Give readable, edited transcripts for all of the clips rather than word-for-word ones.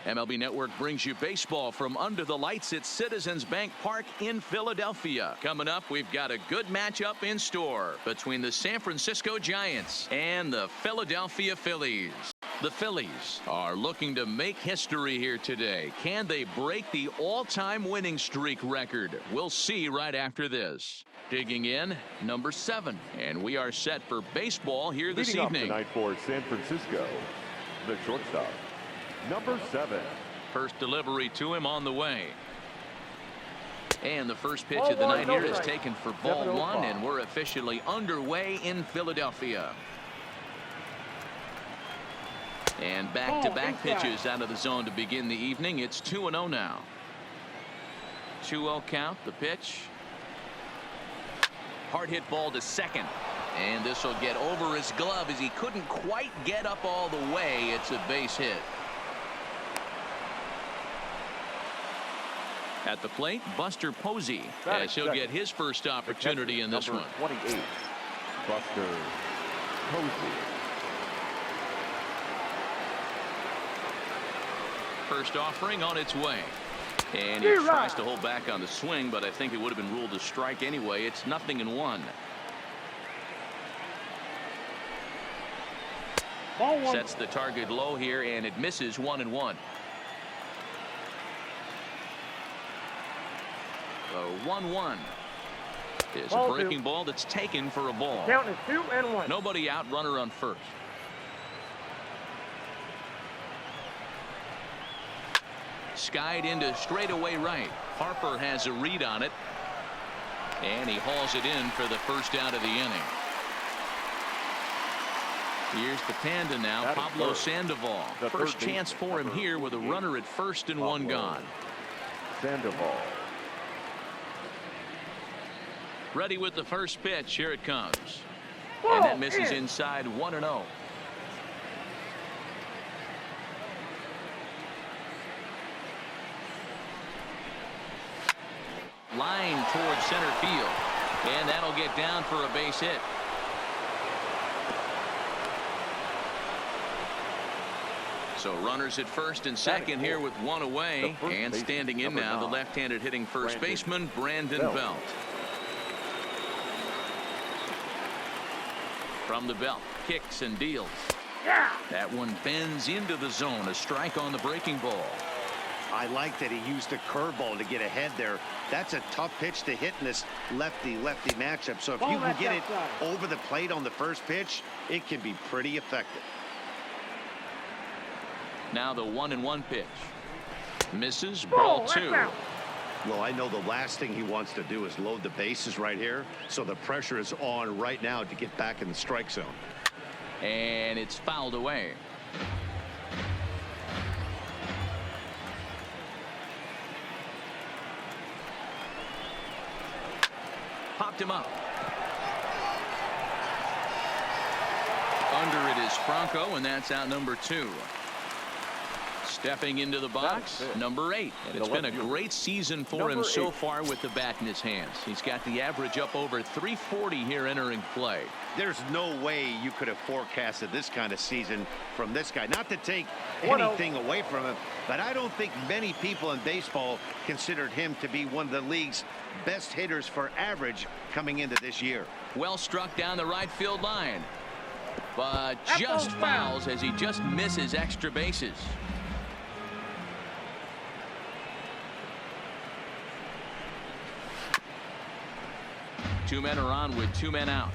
MLB Network brings you baseball from under the lights at Citizens Bank Park in Philadelphia. Coming up, we've got a good matchup in store between the San Francisco Giants and the Philadelphia Phillies. The Phillies are looking to make history here today. Can they break the all-time winning streak record? We'll see right after this. Digging in, number 7. And we are set for baseball here this evening. Leading off tonight for San Francisco, the shortstop, number 7. First delivery to him on the way. And the first pitch of the night here is taken for ball 1, and we're officially underway in Philadelphia. And back-to-back pitches out of the zone to begin the evening. It's 2-0 now. 2-0 count, the pitch. Hard hit ball to second. And this will get over his glove as he couldn't quite get up all the way. It's a base hit. At the plate, Buster Posey, as he'll get his first opportunity in this one. 28, Buster Posey. First offering on its way. And he tries to hold back on the swing, but I think it would have been ruled a strike anyway. It's 0-1. Sets the target low here, and it misses 1-1. The 1-1 is a breaking ball that's taken for a ball. Count is 2-1. Nobody out, runner on first. Skied into straightaway right. Harper has a read on it. And he hauls it in for the first out of the inning. Here's the Panda now, Pablo Sandoval. First chance for him here with a runner at first and one gone. Sandoval. Ready with the first pitch. Here it comes. And that misses inside 1-0. Line towards center field, and that'll get down for a base hit. So runners at first and second here with one away, and standing in now the left-handed hitting first baseman Brandon Belt. From the belt, kicks and deals. That one bends into the zone. A strike on the breaking ball. I like that he used a curveball to get ahead there. That's a tough pitch to hit in this lefty-lefty matchup. So if you can get it over the plate on the first pitch, it can be pretty effective. Now the 1-1 pitch. Misses, ball 2. Well, I know the last thing he wants to do is load the bases right here. So the pressure is on right now to get back in the strike zone. And it's fouled away. Popped him up. Under it is Franco, and that's out number 2. Stepping into the box, number 8. And it's been a great season for him so far with the bat in his hands. He's got the average up over 340 here entering play. There's no way you could have forecasted this kind of season from this guy. Not to take anything away from him, but I don't think many people in baseball considered him to be one of the league's best hitters for average coming into this year. Well struck down the right field line, but just fouls as he just misses extra bases. Two men are on with 2 men out.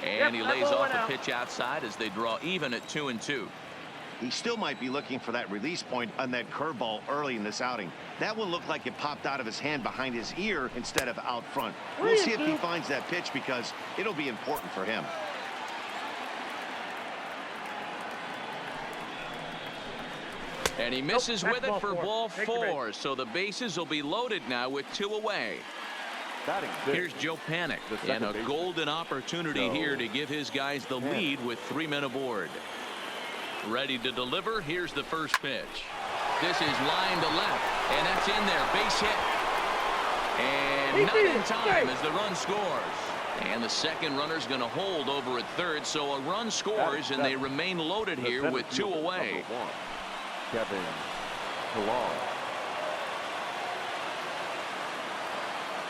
And he lays off the pitch outside as they draw even at 2-2. He still might be looking for that release point on that curveball early in this outing. That one looked like it popped out of his hand behind his ear instead of out front. We'll see if he finds that pitch because it'll be important for him. And he misses with it for ball 4. So the bases will be loaded now with 2 away. Here's Joe Panik, and a golden opportunity here to give his guys the lead with 3 men aboard. Ready to deliver. Here's the first pitch. This is line to left, and that's in there. Base hit. And not in time as the run scores. And the second runner's going to hold over at third, so a run scores, and they remain loaded here with 2 away. Kevin Pillar.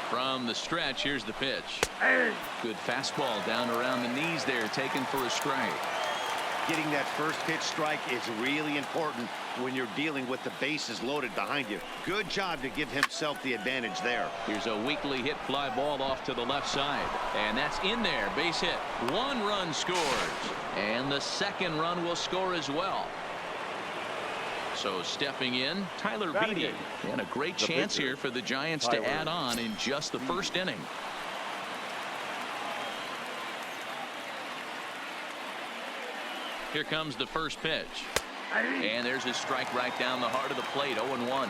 From the stretch, here's the pitch. Good fastball down around the knees there, taken for a strike. Getting that first pitch strike is really important when you're dealing with the bases loaded behind you. Good job to give himself the advantage there. Here's a weakly hit fly ball off to the left side, and that's in there. Base hit. 1 run scores, and the second run will score as well. So stepping in, Tyler Beede, and a great chance here for the Giants to add on in just the first inning. Here comes the first pitch. And there's a strike right down the heart of the plate. 0-1.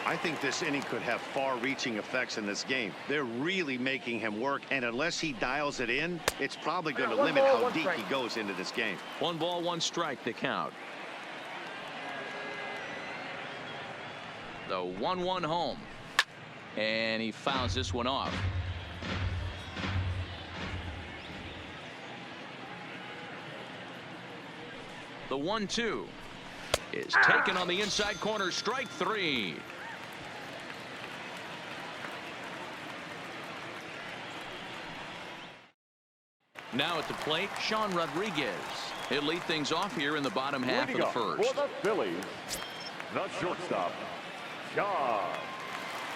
I think this inning could have far-reaching effects in this game. They're really making him work, and unless he dials it in, it's probably going to limit how deep he goes into this game. 1 ball, 1 strike, the count. The 1-1 home. And he fouls this one off. The 1-2 is taken on the inside corner. Strike 3. Now at the plate, Sean Rodriguez. He'll lead things off here in the bottom half of the first. For the Phillies, the shortstop, Sean.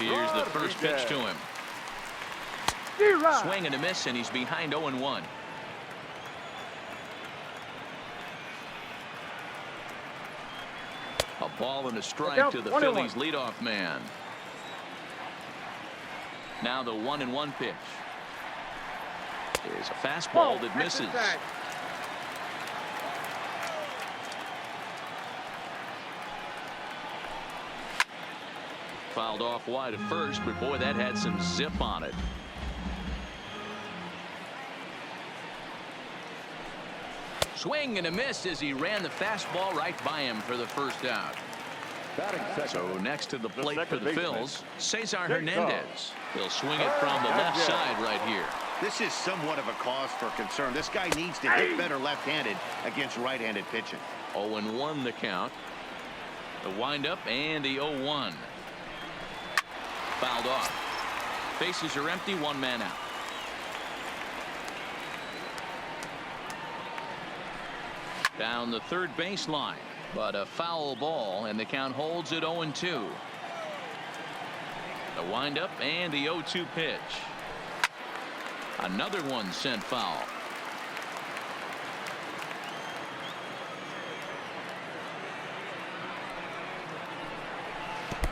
Here's the first pitch to him. Swing and a miss, and he's behind 0-1. A ball and a strike to the Phillies leadoff man. Now the 1-1 pitch. There's a fastball that misses. Fouled off wide at first, but boy, that had some zip on it. Swing and a miss as he ran the fastball right by him for the first out. So next to the plate for the Phils, Cesar Hernandez. He'll swing it from the left side right here. This is somewhat of a cause for concern. This guy needs to hit better left-handed against right-handed pitching. 0-1 the count. The windup and the 0-1. Fouled off. Bases are empty, 1 man out. Down the third baseline, but a foul ball, and the count holds at 0-2. The windup and the 0-2 pitch. Another one sent foul.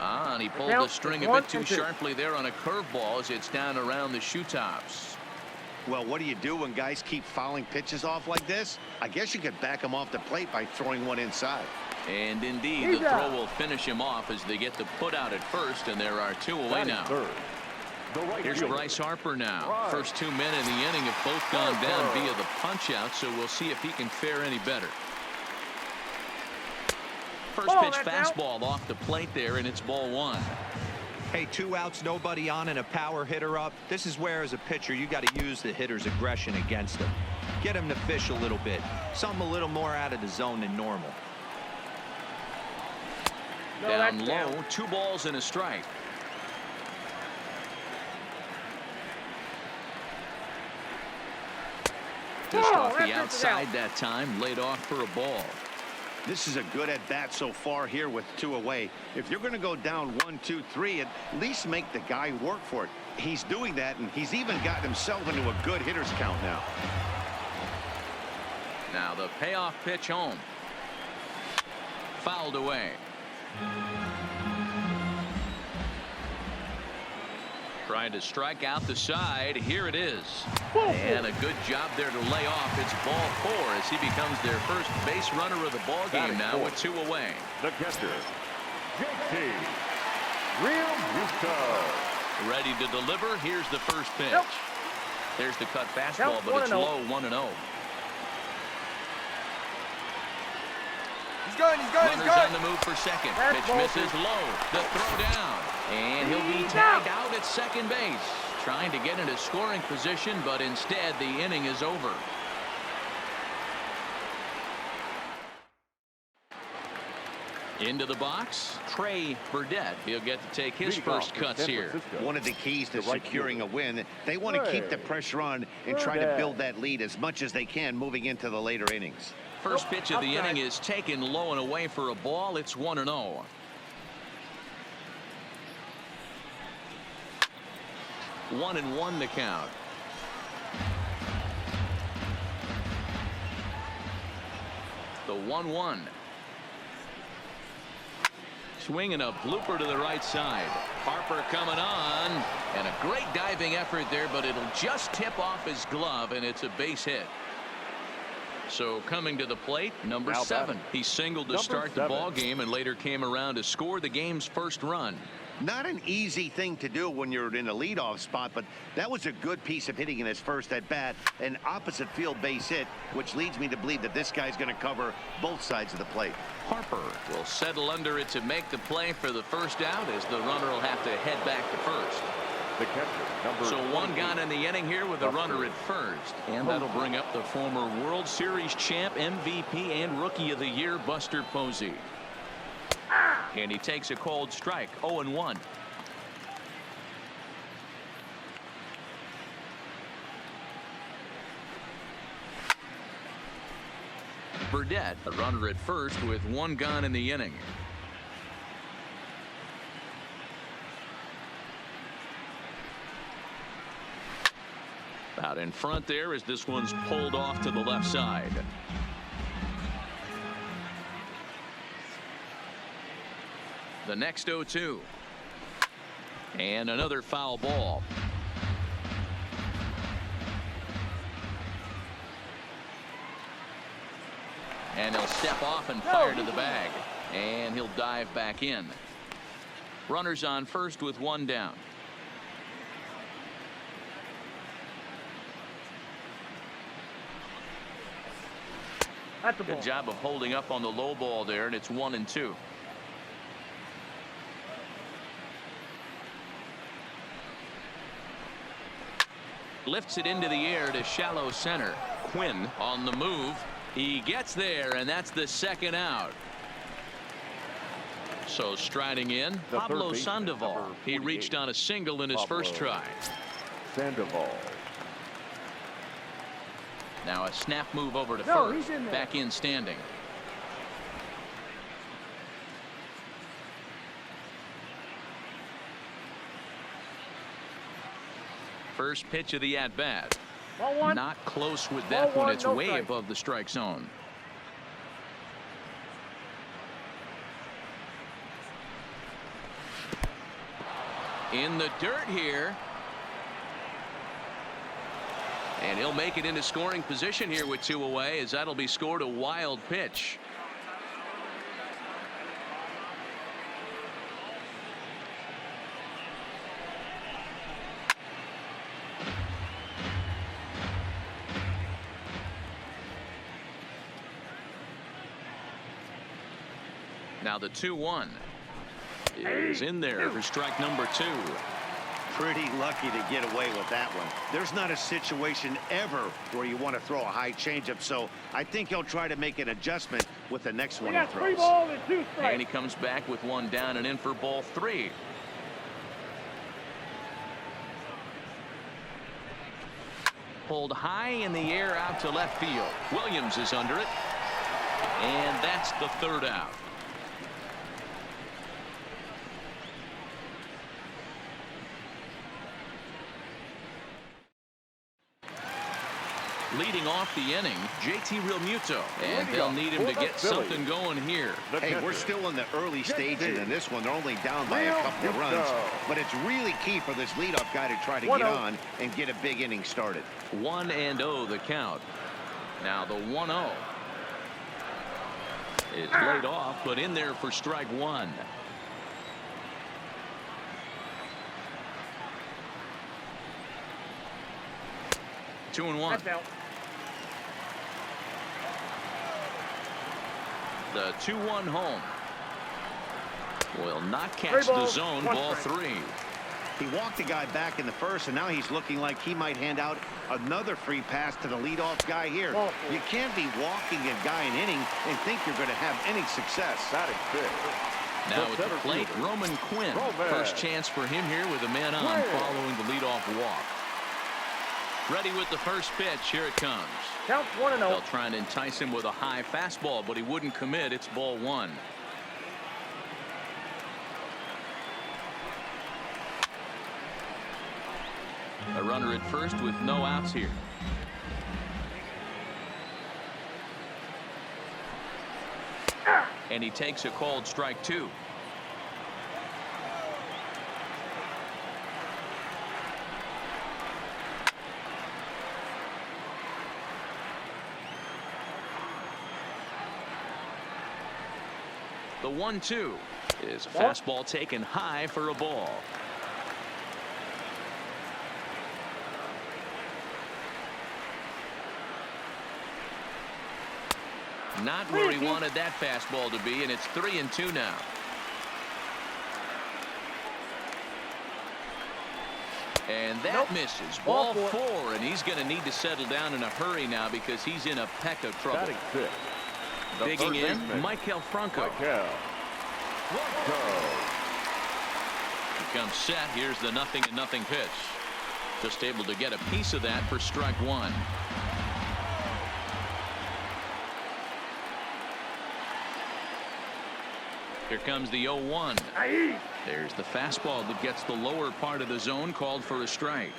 And he pulled the string a bit too sharply there on a curveball as it's down around the shoe tops. Well, what do you do when guys keep fouling pitches off like this? I guess you could back them off the plate by throwing one inside. And indeed, the throw will finish him off as they get the put out at first, and there are 2 away now. Here's Bryce Harper now. First 2 men in the inning have both gone down via the punch out, so we'll see if he can fare any better. First pitch fastball off the plate there, and it's ball 1. Hey, 2 outs, nobody on, and a power hitter up. This is where, as a pitcher, you got to use the hitter's aggression against him. Get him to fish a little bit. Something a little more out of the zone than normal. Down low, 2 balls and a strike. Just off the outside that time, laid off for a ball. This is a good at-bat so far here with 2 away. If you're going to go down 1, 2, 3, at least make the guy work for it. He's doing that, and he's even gotten himself into a good hitter's count now. Now the payoff pitch home. Fouled away. Trying to strike out the side. Here it is. And a good job there to lay off. It's ball 4 as he becomes their first base runner of the ball game now with 2 away. The catcher, JT Realmuto. Ready to deliver. Here's the first pitch. There's the cut fastball, but it's low, 1-0. He's going. Runners on the move for second. Pitch misses low. The throw down. And he'll be tagged out at second base. trying to get into scoring position, but instead the inning is over. Into the box, Trey Burdett. He'll get to take his first cuts here. One of the keys to securing a win, they want to keep the pressure on and try to build that lead as much as they can moving into the later innings. First pitch of the inning is taken low and away for a ball. It's 1-0. One and one to count. The 1-1. Swinging a blooper to the right side. Harper coming on, and a great diving effort there, but it'll just tip off his glove, and it's a base hit. So coming to the plate, number 7. He singled to start the ball game and later came around to score the game's first run. Not an easy thing to do when you're in a leadoff spot, but that was a good piece of hitting in his first at bat, an opposite field base hit, which leads me to believe that this guy's going to cover both sides of the plate. Harper will settle under it to make the play for the first out, as the runner will have to head back to first. The catcher, number So one gone in the inning here with a runner at first, and that'll bring up the former World Series champ, MVP, and Rookie of the Year, Buster Posey. And he takes a cold strike. 0-1. Burdett, a runner at first with one gone in the inning. Out in front there as this one's pulled off to the left side. The next 0-2. And another foul ball. And he'll step off and fire to the bag. And he'll dive back in. Runners on first with one down. Good job of holding up on the low ball there, and it's 1-2. Lifts it into the air to shallow center. Quinn on the move. He gets there, and that's the second out. So striding in, Pablo Sandoval. He reached on a single in his first try. Sandoval. Now a snap move over to first. Back in standing. First pitch of the at-bat. Not close with that one. It's way above the strike zone. In the dirt here. And he'll make it into scoring position here with 2 away, as that'll be scored a wild pitch. Now the 2-1 is in there for strike number 2. Pretty lucky to get away with that one. There's not a situation ever where you want to throw a high changeup, so I think he'll try to make an adjustment with the next one he throws. 3 balls and 2 strikes. And he comes back with one down and in for ball 3. Pulled high in the air out to left field. Williams is under it. And that's the third out. Leading off the inning, JT Realmuto, and they'll need him to get something going here. Hey, we're still in the early stages in this one. They're only down by a couple of runs, but it's really key for this leadoff guy to try to get on and get a big inning started. 1-0 the count. Now the 1-0 is laid off, but in there for strike 1. Two and 1. The 2-1 home will not catch the zone. Ball 3. He walked the guy back in the first, and now he's looking like he might hand out another free pass to the leadoff guy here. You can't be walking a guy an inning and think you're going to have any success. Batting fifth. Now at the plate, Roman Quinn. First chance for him here with a man on following the leadoff walk. Ready with the first pitch. Here it comes. Count 1-0. They'll try and entice him with a high fastball, but he wouldn't commit. It's ball one. A runner at first with no outs here. And he takes a called strike two. The 1-2 is a fastball taken high for a ball. Not where he wanted that fastball to be, and it's 3-2 now. And that misses. Ball four, and he's going to need to settle down in a hurry now because he's in a peck of trouble. Batting fifth. Digging in, Michael Franco. He comes set. Here's the 0-0 pitch. Just able to get a piece of that for strike one. Here comes the 0-1. There's the fastball that gets the lower part of the zone, called for a strike.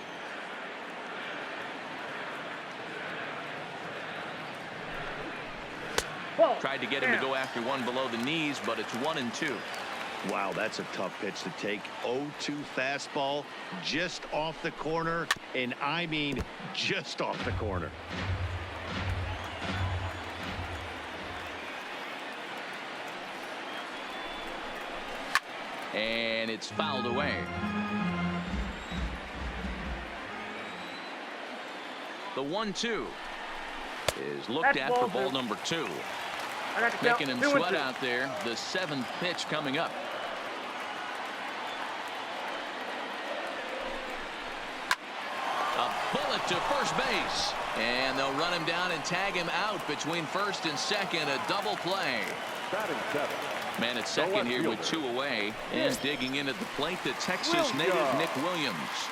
Tried to get him to go after one below the knees, but it's 1-2. Wow, that's a tough pitch to take. 0-2 fastball just off the corner, and I mean just off the corner. And it's fouled away. The 1-2 is looked at for ball number two. Making him sweat out there. The seventh pitch coming up. A bullet to first base. And they'll run him down and tag him out between first and second. A double play. Batting seventh. Man at second here with two away. And digging in at the plate, the Texas native Nick Williams.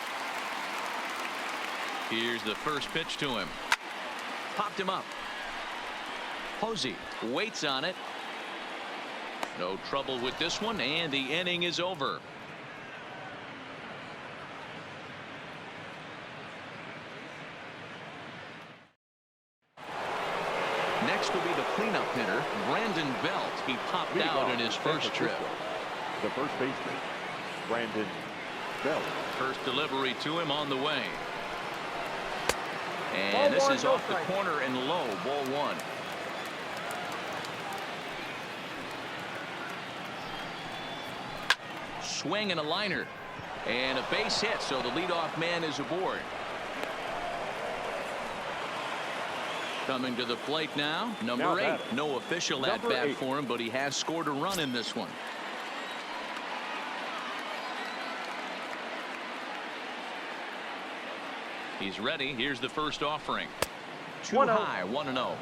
Here's the first pitch to him. Popped him up. Posey waits on it. No trouble with this one, and the inning is over. Next will be the cleanup hitter, Brandon Belt. He popped out in his first trip. The first baseman, Brandon Belt. First delivery to him on the way. And this is off the corner and low, ball one. Swing and a liner. And a base hit, so the leadoff man is aboard. Coming to the plate now, number 8. No official at bat for him, but he has scored a run in this one. He's ready. Here's the first offering. Too high, 1-0.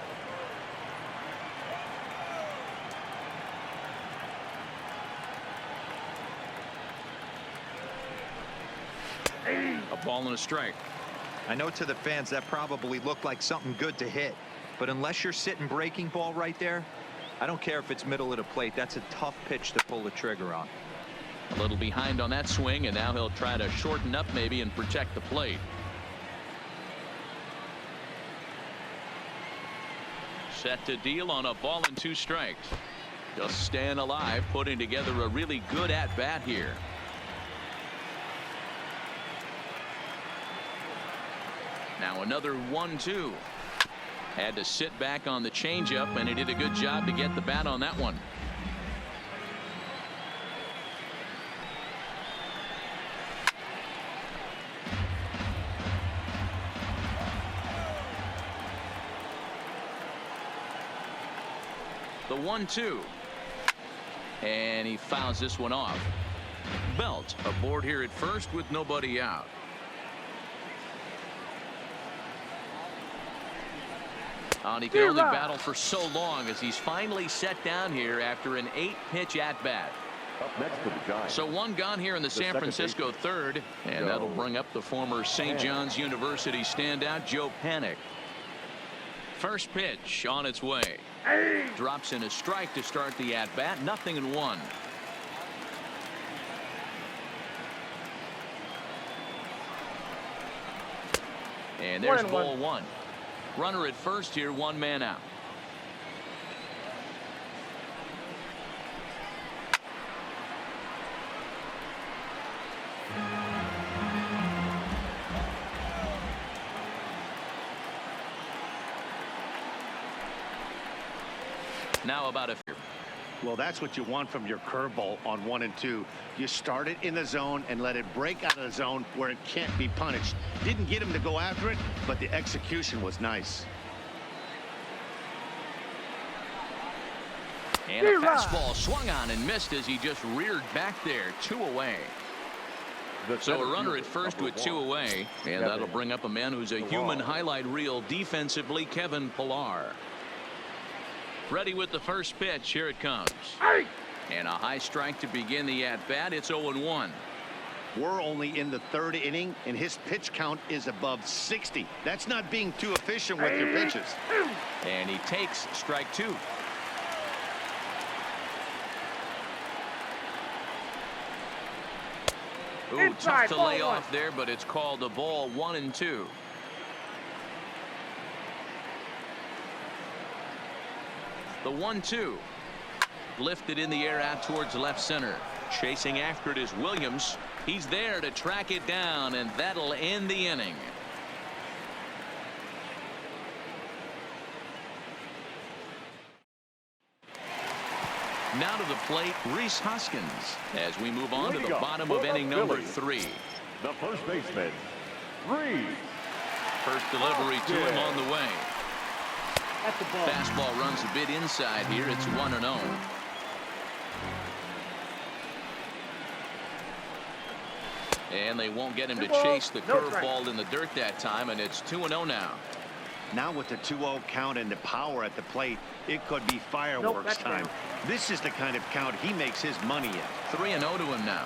A ball and a strike. I know to the fans that probably looked like something good to hit, but unless you're sitting breaking ball right there, I don't care if it's middle of the plate. That's a tough pitch to pull the trigger on. A little behind on that swing, and now he'll try to shorten up maybe and protect the plate. Set to deal on a ball and 2 strikes. Just staying alive, putting together a really good at bat here. Now another 1-2. Had to sit back on the changeup, and he did a good job to get the bat on that one. The 1-2. And he fouls this one off. Belt aboard here at first with nobody out. And he can only battle for so long as he's finally set down here after an 8-pitch at-bat. Up next for the Giants. So one gone here in the San Francisco third, and that'll bring up the former St. John's University standout Joe Panik. First pitch on its way. Drops in a strike to start the at-bat. 0-1. And there's ball one. Runner at first here, 1 man out. Now about a. Well, that's what you want from your curveball on 1 and 2. You start it in the zone and let it break out of the zone where it can't be punished. Didn't get him to go after it, but the execution was nice. And a fastball swung on and missed as he just reared back there. 2 away. So a runner at first with 2 away, and that'll bring up a man who's a human highlight reel defensively, Kevin Pillar. Ready with the first pitch. Here it comes. And a high strike to begin the at-bat. It's 0-1. We're only in the 3rd inning, and his pitch count is above 60. That's not being too efficient with your pitches. And he takes strike 2. Ooh, tough to lay off there, but it's called a ball. 1-2. The 1-2 lifted in the air out towards left center. Chasing after it is Williams. He's there to track it down, and that'll end the inning. Now to the plate, Rhys Hoskins, as we move on to the bottom of inning number 3. The first baseman, Rhys. First delivery to him on the way. Fastball runs a bit inside here. It's 1-0. And they won't get him to chase the curveball in the dirt that time, and it's 2-0 now. Now with the 2-0 count and the power at the plate, it could be fireworks time. This is the kind of count he makes his money at. 3-0 to him now.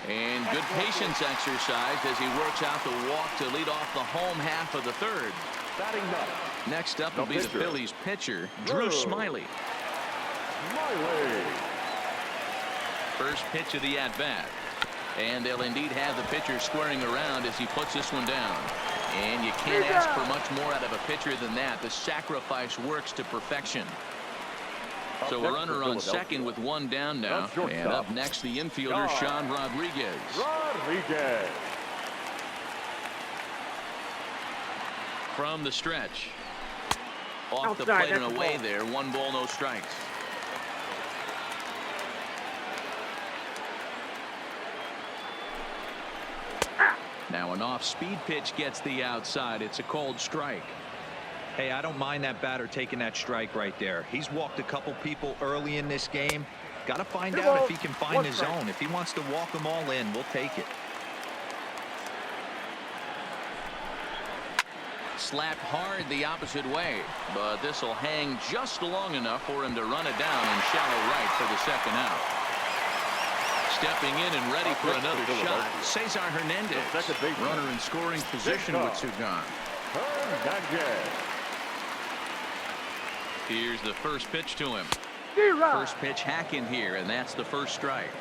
And good patience exercised as he works out the walk to lead off the home half of the 3rd. Batting ninth. Next up will be the Phillies pitcher, Drew Smyly. First pitch of the at-bat. And they'll indeed have the pitcher squaring around as he puts this one down. And you can't ask for much more out of a pitcher than that. The sacrifice works to perfection. So a runner on second with 1 down now. And up next, the infielder, Sean Rodriguez. From the stretch. Off the plate and away there. 1 ball, no strikes. Now an off-speed pitch gets the outside. It's a cold strike. Hey, I don't mind that batter taking that strike right there. He's walked a couple people early in this game. Got to find out if he can find his own. If he wants to walk them all in, we'll take it. Slapped hard the opposite way, but this will hang just long enough for him to run it down in shallow right for the 2nd out. Stepping in and ready for another shot, Cesar Hernandez. Runner in scoring position with 2 gone. Here's the first pitch to him. First pitch hack in here, and that's the first strike.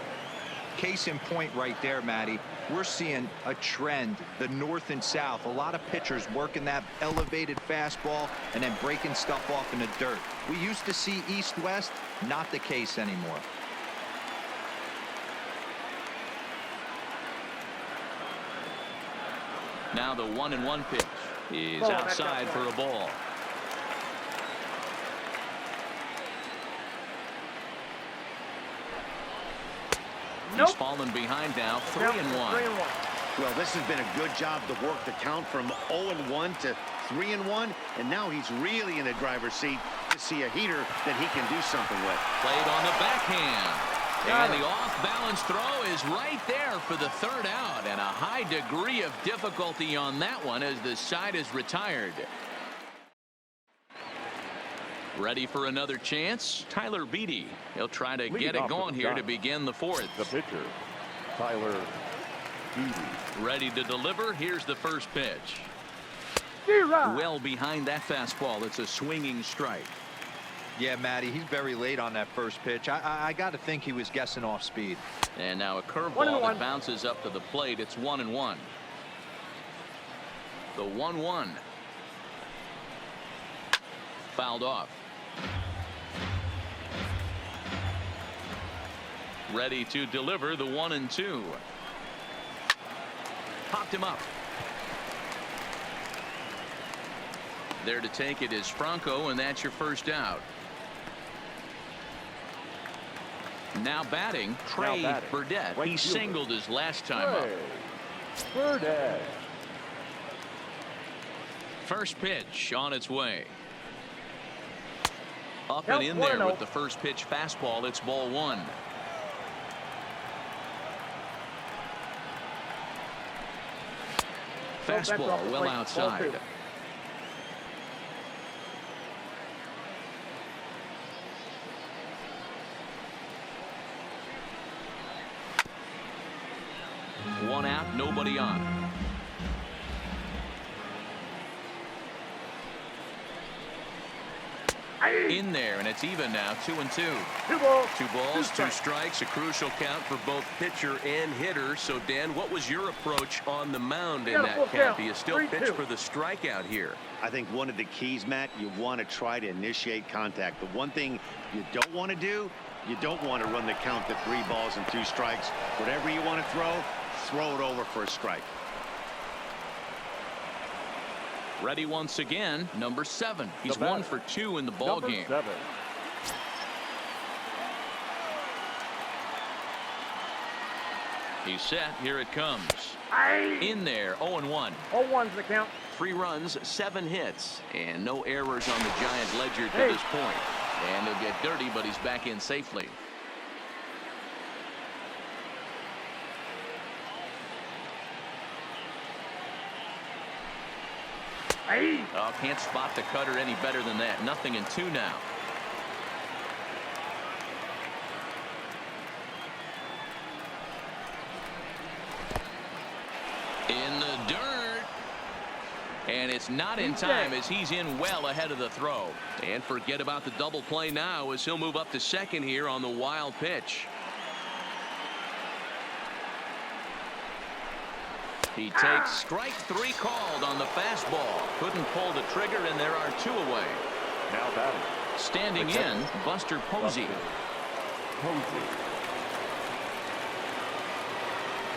Case in point right there, Matty. We're seeing a trend, the north and south. A lot of pitchers working that elevated fastball and then breaking stuff off in the dirt. We used to see east-west, not the case anymore. Now the 1-1 pitch is outside for a ball. He's fallen behind now, 3-1. Well, this has been a good job to work the count from 0-1 to 3-1, and now he's really in the driver's seat to see a heater that he can do something with. Played on the backhand. And the off-balance throw is right there for the third out. And a high degree of difficulty on that one as the side is retired. Ready for another chance? Tyler Beatty. He'll try to get it going here to begin the fourth. The pitcher, Tyler Beatty. Ready to deliver. Here's the first pitch. Well behind that fastball. It's a swinging strike. Yeah, Matty, he's very late on that first pitch. I got to think he was guessing off speed. And now a curveball that bounces up to the plate. It's 1-1. The 1-1. Fouled off. Ready to deliver the 1-2. Popped him up. There to take it is Franco, and that's your first out. Now batting, Trey Burdette. He singled his last time up. Burdette. First pitch on its way. Up and in there with the first pitch fastball. It's ball one. Fastball well outside. One out, nobody on. In there, and it's even now, 2-2. Two balls, two strikes, a crucial count for both pitcher and hitter. So, Dan, what was your approach on the mound in that count? Do you still pitch for the strikeout here? I think one of the keys, Matt, you want to try to initiate contact. The one thing you don't want to do, you don't want to run the count to 3 balls and 2 strikes. Whatever you want to throw it over for a strike. Ready once again, number 7. He's 1 for 2 in the ball game. 7. He's set. Here it comes. In there, 0-1. 0-1's the count. 3 runs, 7 hits, and no errors on the Giant ledger to this point. And he'll get dirty, but he's back in safely. Oh, can't spot the cutter any better than that. 0-2 now. In the dirt. And it's not in time as he's in well ahead of the throw. And forget about the double play now as he'll move up to second here on the wild pitch. He takes strike 3 called on the fastball. Couldn't pull the trigger, and there are 2 away. Now batting. Standing in, Buster Posey.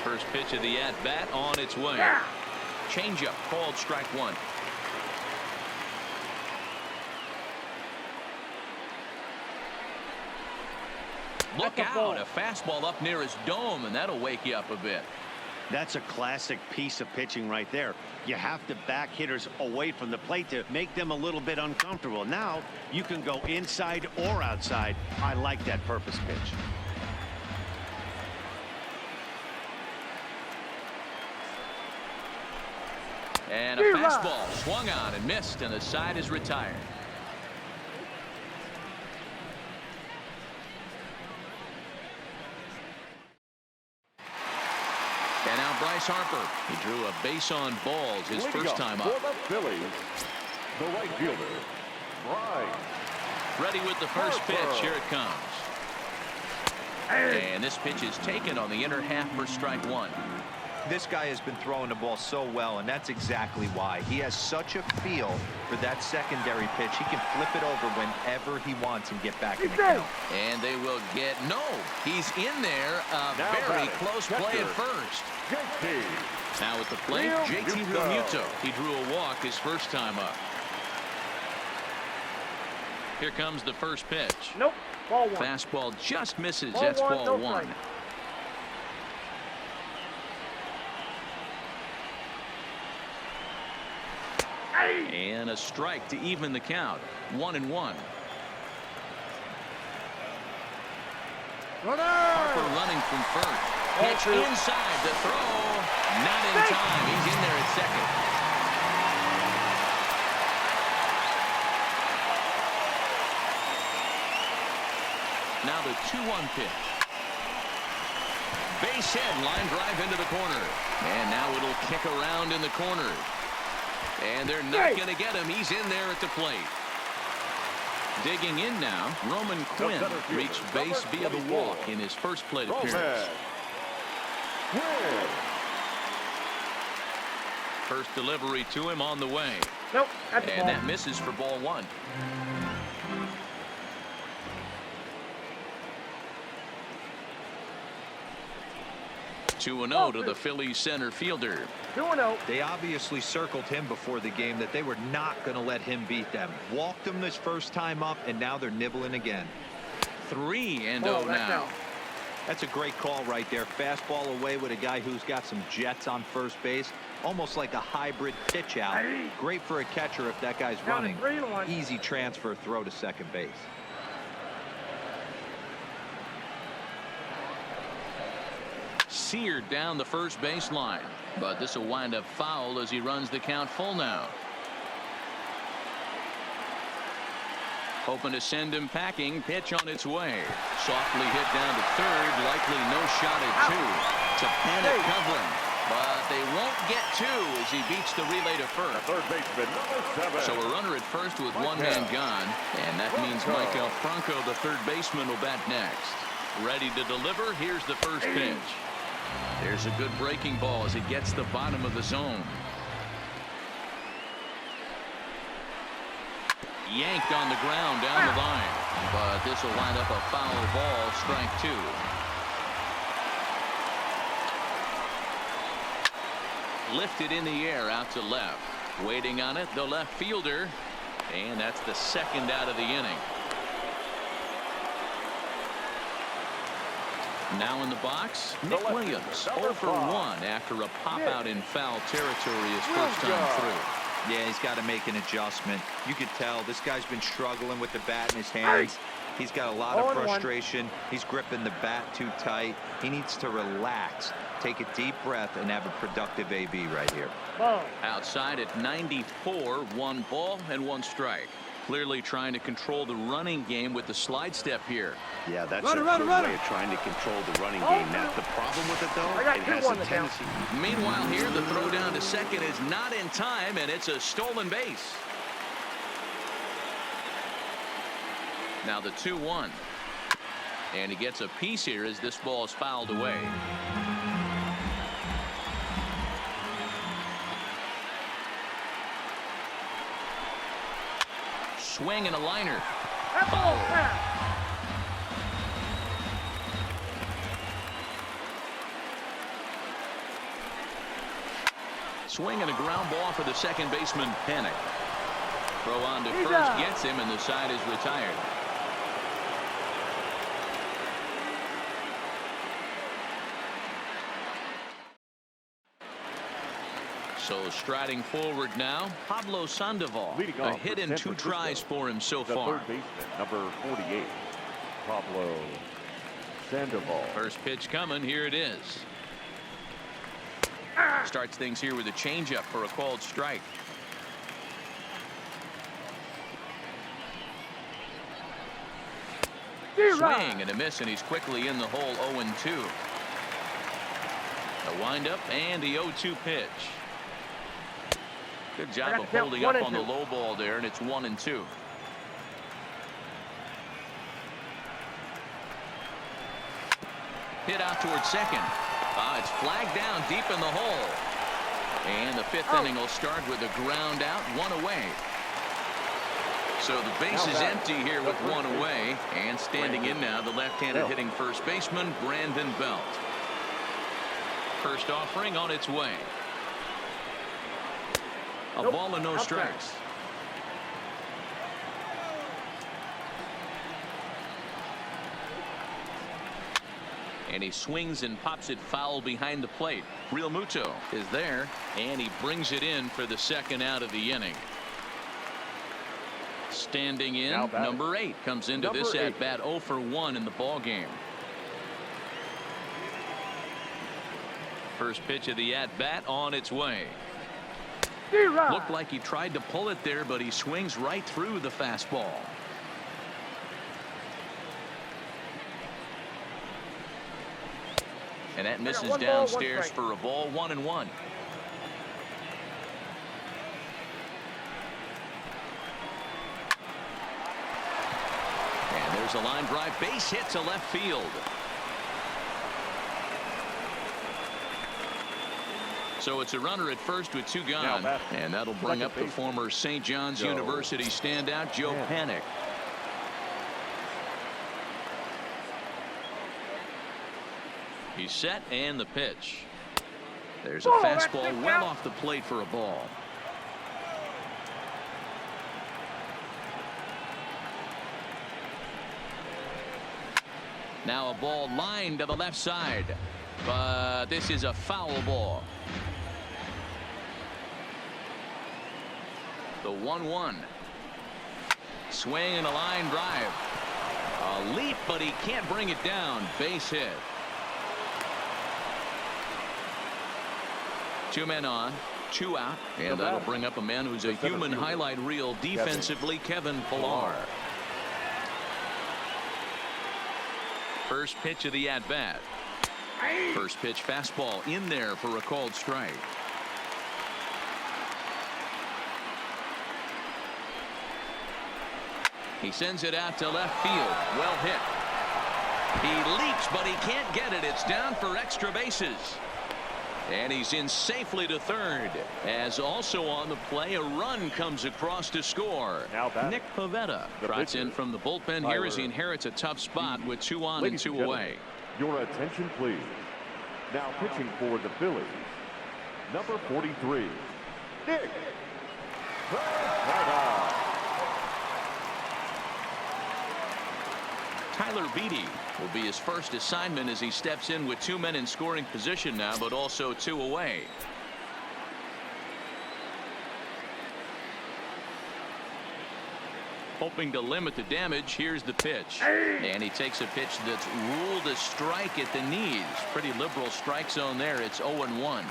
First pitch of the at-bat on its way. Changeup called strike 1. Look out, a fastball up near his dome, and that'll wake you up a bit. That's a classic piece of pitching right there. You have to back hitters away from the plate to make them a little bit uncomfortable. Now you can go inside or outside. I like that purpose pitch. And a fastball swung on and missed, and the side is retired. And now Bryce Harper. He drew a base on balls his first time up. For the Phillies, the right fielder, Bryce. Ready with the first pitch. Here it comes. And this pitch is taken on the inner half for strike 1. This guy has been throwing the ball so well, and that's exactly why. He has such a feel for that secondary pitch. He can flip it over whenever he wants and get back in the count. And they will get he's in there. Very close play at first. Now at the plate, JT Realmuto. He drew a walk his first time up. Here comes the first pitch. Nope. Ball 1. Fastball just misses. Ball That's 1, ball no 1. strike. And a strike to even the count. 1-1. Harper running from first. Pitch inside the throw. Not in time. He's in there at second. Now the 2-1 pitch. Base hit, line drive into the corner. And now it'll kick around in the corner. And they're not going to get him. He's in there at the plate. Digging in now, Roman Quinn reached base via the walk in his first plate appearance. First delivery to him on the way. Nope, that's and that misses for ball 1. Two 2-0 to the Phillies center fielder. 2-0. They obviously circled him before the game that they were not going to let him beat them. Walked him this first time up, and now they're nibbling again. 3-0 now. That's a great call right there. Fastball away with a guy who's got some jets on first base. Almost like a hybrid pitch out. Great for a catcher if that guy's running. Easy transfer throw to second base. Seared down the first baseline, but this will wind up foul as he runs the count full now. Hoping to send him packing. Pitch on its way. Softly hit down to third. Likely no shot at 2. To panic covering, but they won't get 2 as he beats the relay to first. Third baseman, number 7. So a runner at first with one man gone, and that means Michael Franco, the third baseman, will bat next. Ready to deliver. Here's the first pitch. There's a good breaking ball as it gets the bottom of the zone. Yanked on the ground down the line, but this will wind up a foul ball, strike 2. Lifted in the air out to left. Waiting on it, the left fielder, and that's the second out of the inning. Now in the box, Nick Williams, 0 for 1 after a pop out in foul territory his first time through. Yeah, he's got to make an adjustment. You could tell this guy's been struggling with the bat in his hands. He's got a lot of frustration. He's gripping the bat too tight. He needs to relax, take a deep breath, and have a productive AB right here. Outside at 94, 1 ball and 1 strike. Clearly trying to control the running game with the slide step here. Yeah, that's a good way of trying to control the running game. Now, the problem with it, though, it has a tendency. Meanwhile, here, the throw down to second is not in time, and it's a stolen base. Now the 2-1. And he gets a piece here as this ball is fouled away. Swing and a liner. Foul. Swing and a ground ball for the second baseman, Panic. Throw on to first gets him, and the side is retired. So striding forward now, Pablo Sandoval. A hit in 2 tries for him so far. Third baseman, number 48, Pablo Sandoval. First pitch coming. Here it is. Starts things here with a changeup for a called strike. Swing and a miss, and he's quickly in the hole. 0-2. A windup and the 0-2 pitch. Good job of holding up on the low ball there, and it's 1-2. Hit out towards second. It's flagged down deep in the hole. And the 5th inning will start with a ground out, 1 away. So the base is empty here with 1 away. And standing in now, the left-handed hitting first baseman, Brandon Belt. First offering on its way. A ball and no strikes. And he swings and pops it foul behind the plate. Real Muto is there, and he brings it in for the second out of the inning. Standing in, number 8 comes into this at bat 0 for 1 in the ball game. first pitch of the at-bat on its way. Looked like he tried to pull it there, but he swings right through the fastball. And that misses downstairs for a ball, 1-1. And there's a line drive, base hit to left field. So it's a runner at first with 2 gone, and that'll bring up the former St. John's University standout Joe Panik. He's set, and the pitch. There's a fastball well off the plate for a ball. Now a ball lined to the left side, but this is a foul ball. The 1-1. Swing and a line drive. A leap, but he can't bring it down. Base hit. 2 men on, 2 out, and that'll bring up a man who's a human highlight reel defensively, Kevin Pillar. First pitch of the at-bat. First pitch fastball in there for a called strike. He sends it out to left field. Well hit. He leaps, but he can't get it. It's down for extra bases. And he's in safely to third, as also on the play a run comes across to score. Nick Pivetta trots in from the bullpen here as he inherits a tough spot with 2 on and 2 away. Your attention, please. Now pitching for the Phillies, number 43, Nick Pivetta. Tyler Beatty will be his first assignment as he steps in with 2 men in scoring position now, but also 2 away. Hoping to limit the damage, here's the pitch. And he takes a pitch that's ruled a strike at the knees. Pretty liberal strike zone there. It's 0-1.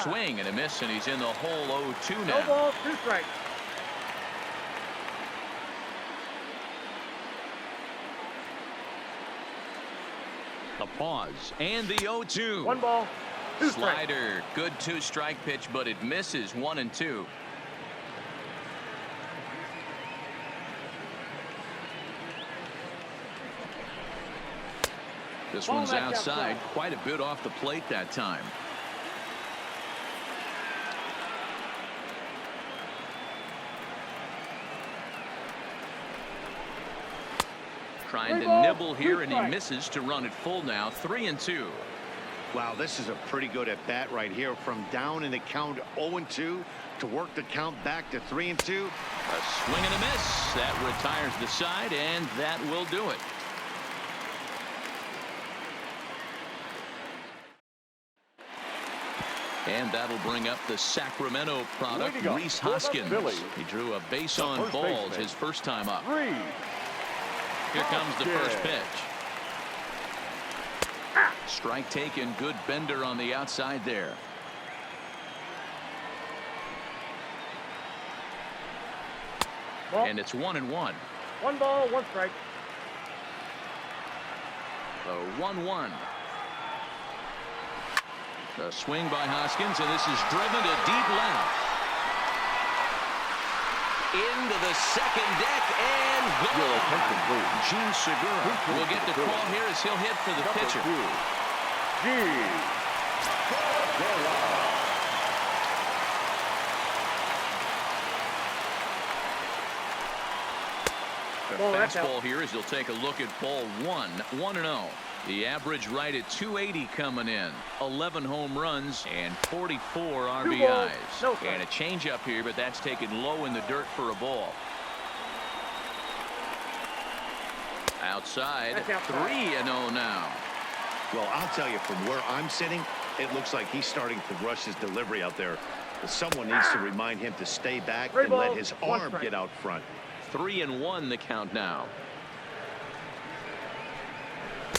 Swing and a miss, and he's in the hole. 0-2 now. No ball, 2 strikes. The pause and the 0-2. 1 ball, 2 strikes. Slider, good 2-strike pitch, but it misses. 1-2. This one's outside, quite a bit off the plate that time. Trying to nibble here, and he misses to run it full now. 3-2. Wow, this is a pretty good at bat right here. From down in the count 0-2 to work the count back to 3-2. A swing and a miss. That retires the side, and that will do it. And that'll bring up the Sacramento product, Rhys Hoskins. He drew a base on balls his first time up. Here comes the first pitch. Strike taken. Good bender on the outside there. And it's 1-1. 1 ball, 1 strike. The 1-1. The swing by Hoskins, and this is driven to deep left. Into the second deck and gone. Gene Segura will get the call here as he'll hit for the pitcher. The fastball here as he'll take a look at ball 1. 1-0. The average right at 280 coming in. 11 home runs and 44 RBIs. And a changeup here, but that's taken low in the dirt for a ball. Outside, 3-0 now. Well, I'll tell you, from where I'm sitting, it looks like he's starting to rush his delivery out there. But someone needs to remind him to stay back and let his arm get out front. 3-1 the count now.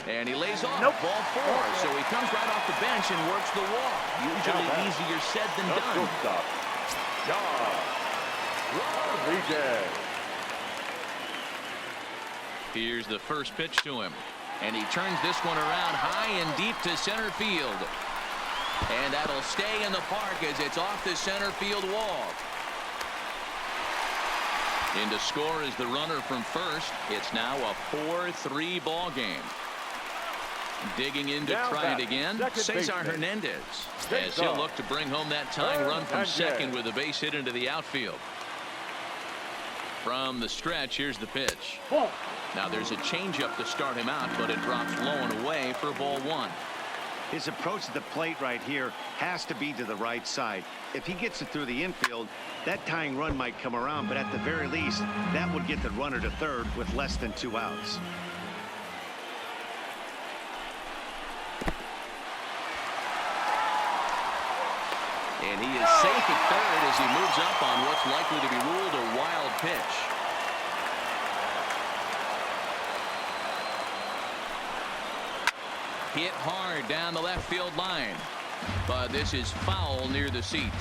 And he lays off. Nope. Ball 4. So he comes right off the bench and works the walk. Usually easier said than done. Shortstop, John Rodriguez. Here's the first pitch to him. And he turns this one around high and deep to center field. And that'll stay in the park as it's off the center field wall. In to score is the runner from first. It's now a 4-3 ball game. Digging in to try it again, Cesar Hernandez. As he'll look to bring home that tying run from second with a base hit into the outfield. From the stretch, here's the pitch. Now there's a changeup to start him out, but it drops low and away for ball 1. His approach to the plate right here has to be to the right side. If he gets it through the infield, that tying run might come around, but at the very least, that would get the runner to third with less than 2 outs. And he is safe at third as he moves up on what's likely to be ruled a wild pitch. Hit hard down the left field line. But this is foul near the seats.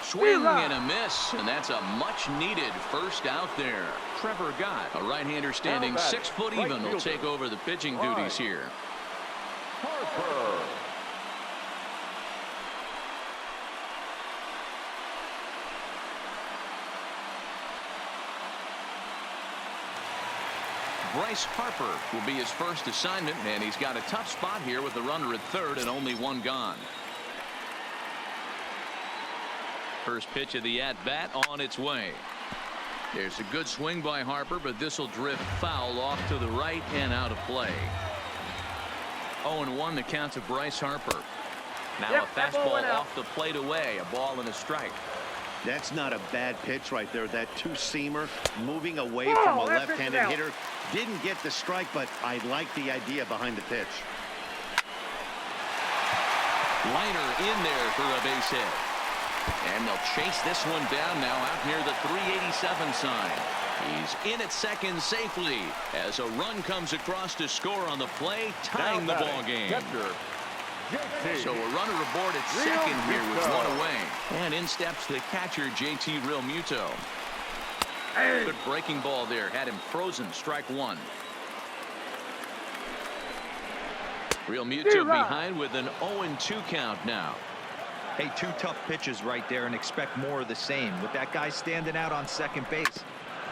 Swing and a miss, and that's a much-needed first out there. Trevor Gott, a right-hander standing 6 foot even, will take over the pitching duties here. Harper. Bryce Harper will be his first assignment, and he's got a tough spot here with the runner at third and only 1 gone. First pitch of the at-bat on its way. There's a good swing by Harper, but this will drift foul off to the right and out of play. 0-1 the count to Bryce Harper. Now a fastball off the plate away, a ball and a strike. That's not a bad pitch right there. That two-seamer moving away from a left-handed hitter. Didn't get the strike, but I like the idea behind the pitch. Liner in there for a base hit. And they'll chase this one down now out near the 387 sign. He's in at second safely as a run comes across to score on the play, tying the ball game. So a runner aboard at second here with 1 away. And in steps the catcher, JT Realmuto. Good breaking ball there. Had him frozen. Strike 1. Realmuto behind with an 0-2 count now. Hey, 2 tough pitches right there, and expect more of the same. With that guy standing out on second base,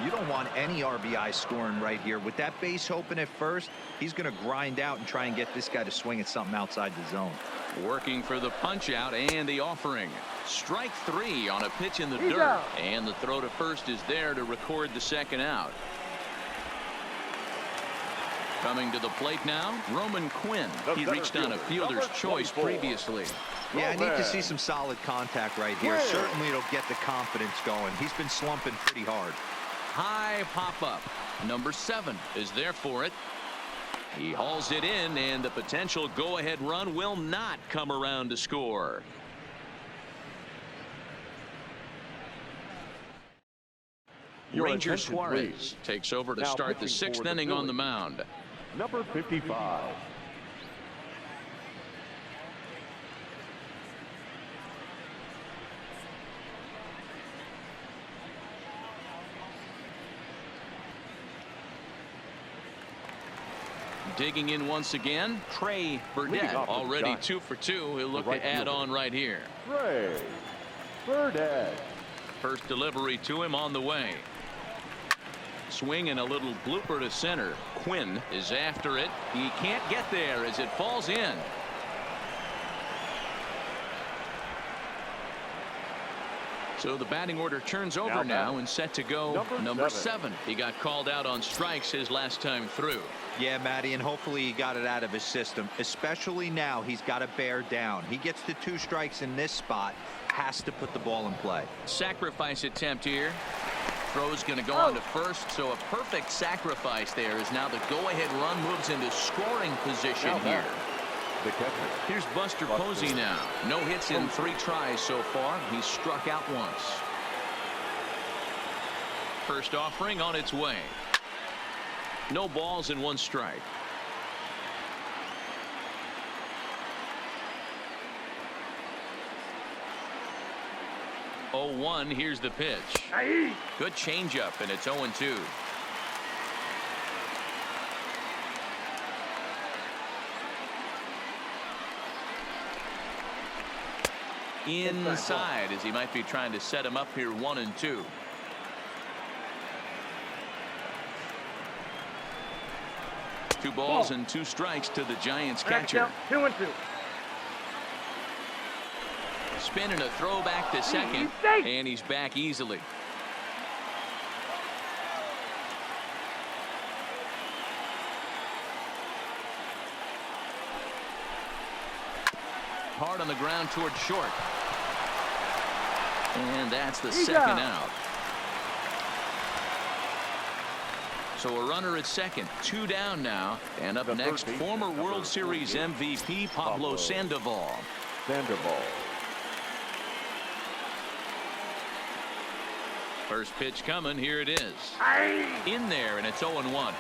you don't want any RBI scoring right here. With that base open at first, he's going to grind out and try and get this guy to swing at something outside the zone. Working for the punch out and the offering. Strike 3 on a pitch in the dirt. And the throw to first is there to record the second out. Coming to the plate now, Roman Quinn. He reached on a fielder's choice previously. Yeah, I need to see some solid contact right here. Certainly it'll get the confidence going. He's been slumping pretty hard. High pop-up. Number 7 is there for it. He hauls it in, and the potential go-ahead run will not come around to score. Ranger Suarez takes over to start the 6th inning on the mound. Number 55. Digging in once again, Trey Burdett, already 2 for 2. He'll look to add on right here. Trey Burdett. First delivery to him on the way. Swing and a little blooper to center. Quinn is after it. He can't get there as it falls in. So the batting order turns over now and set to go number 7. He got called out on strikes his last time through. Yeah, Matty, and hopefully he got it out of his system. Especially now, he's got to bear down. He gets the 2 strikes in this spot. Has to put the ball in play. Sacrifice attempt here. Throw's going to go on to first, so a perfect sacrifice there as now the go-ahead run moves into scoring position here. Here's Buster Posey now. No hits in 3 tries so far. He's struck out once. First offering on its way. No balls and 1 strike. Oh, 1. Here's the pitch. Good changeup, and it's 0-2. Inside, as he might be trying to set him up here. 1-2. Two balls and 2 strikes to the Giants catcher. 2-2. Spinning a throw back to second, and he's back easily. Hard on the ground toward short. And that's the second out. So a runner at second, 2 down now. And up next, former World Series MVP Pablo Sandoval. First pitch coming. Here it is. In there, and it's 0-1.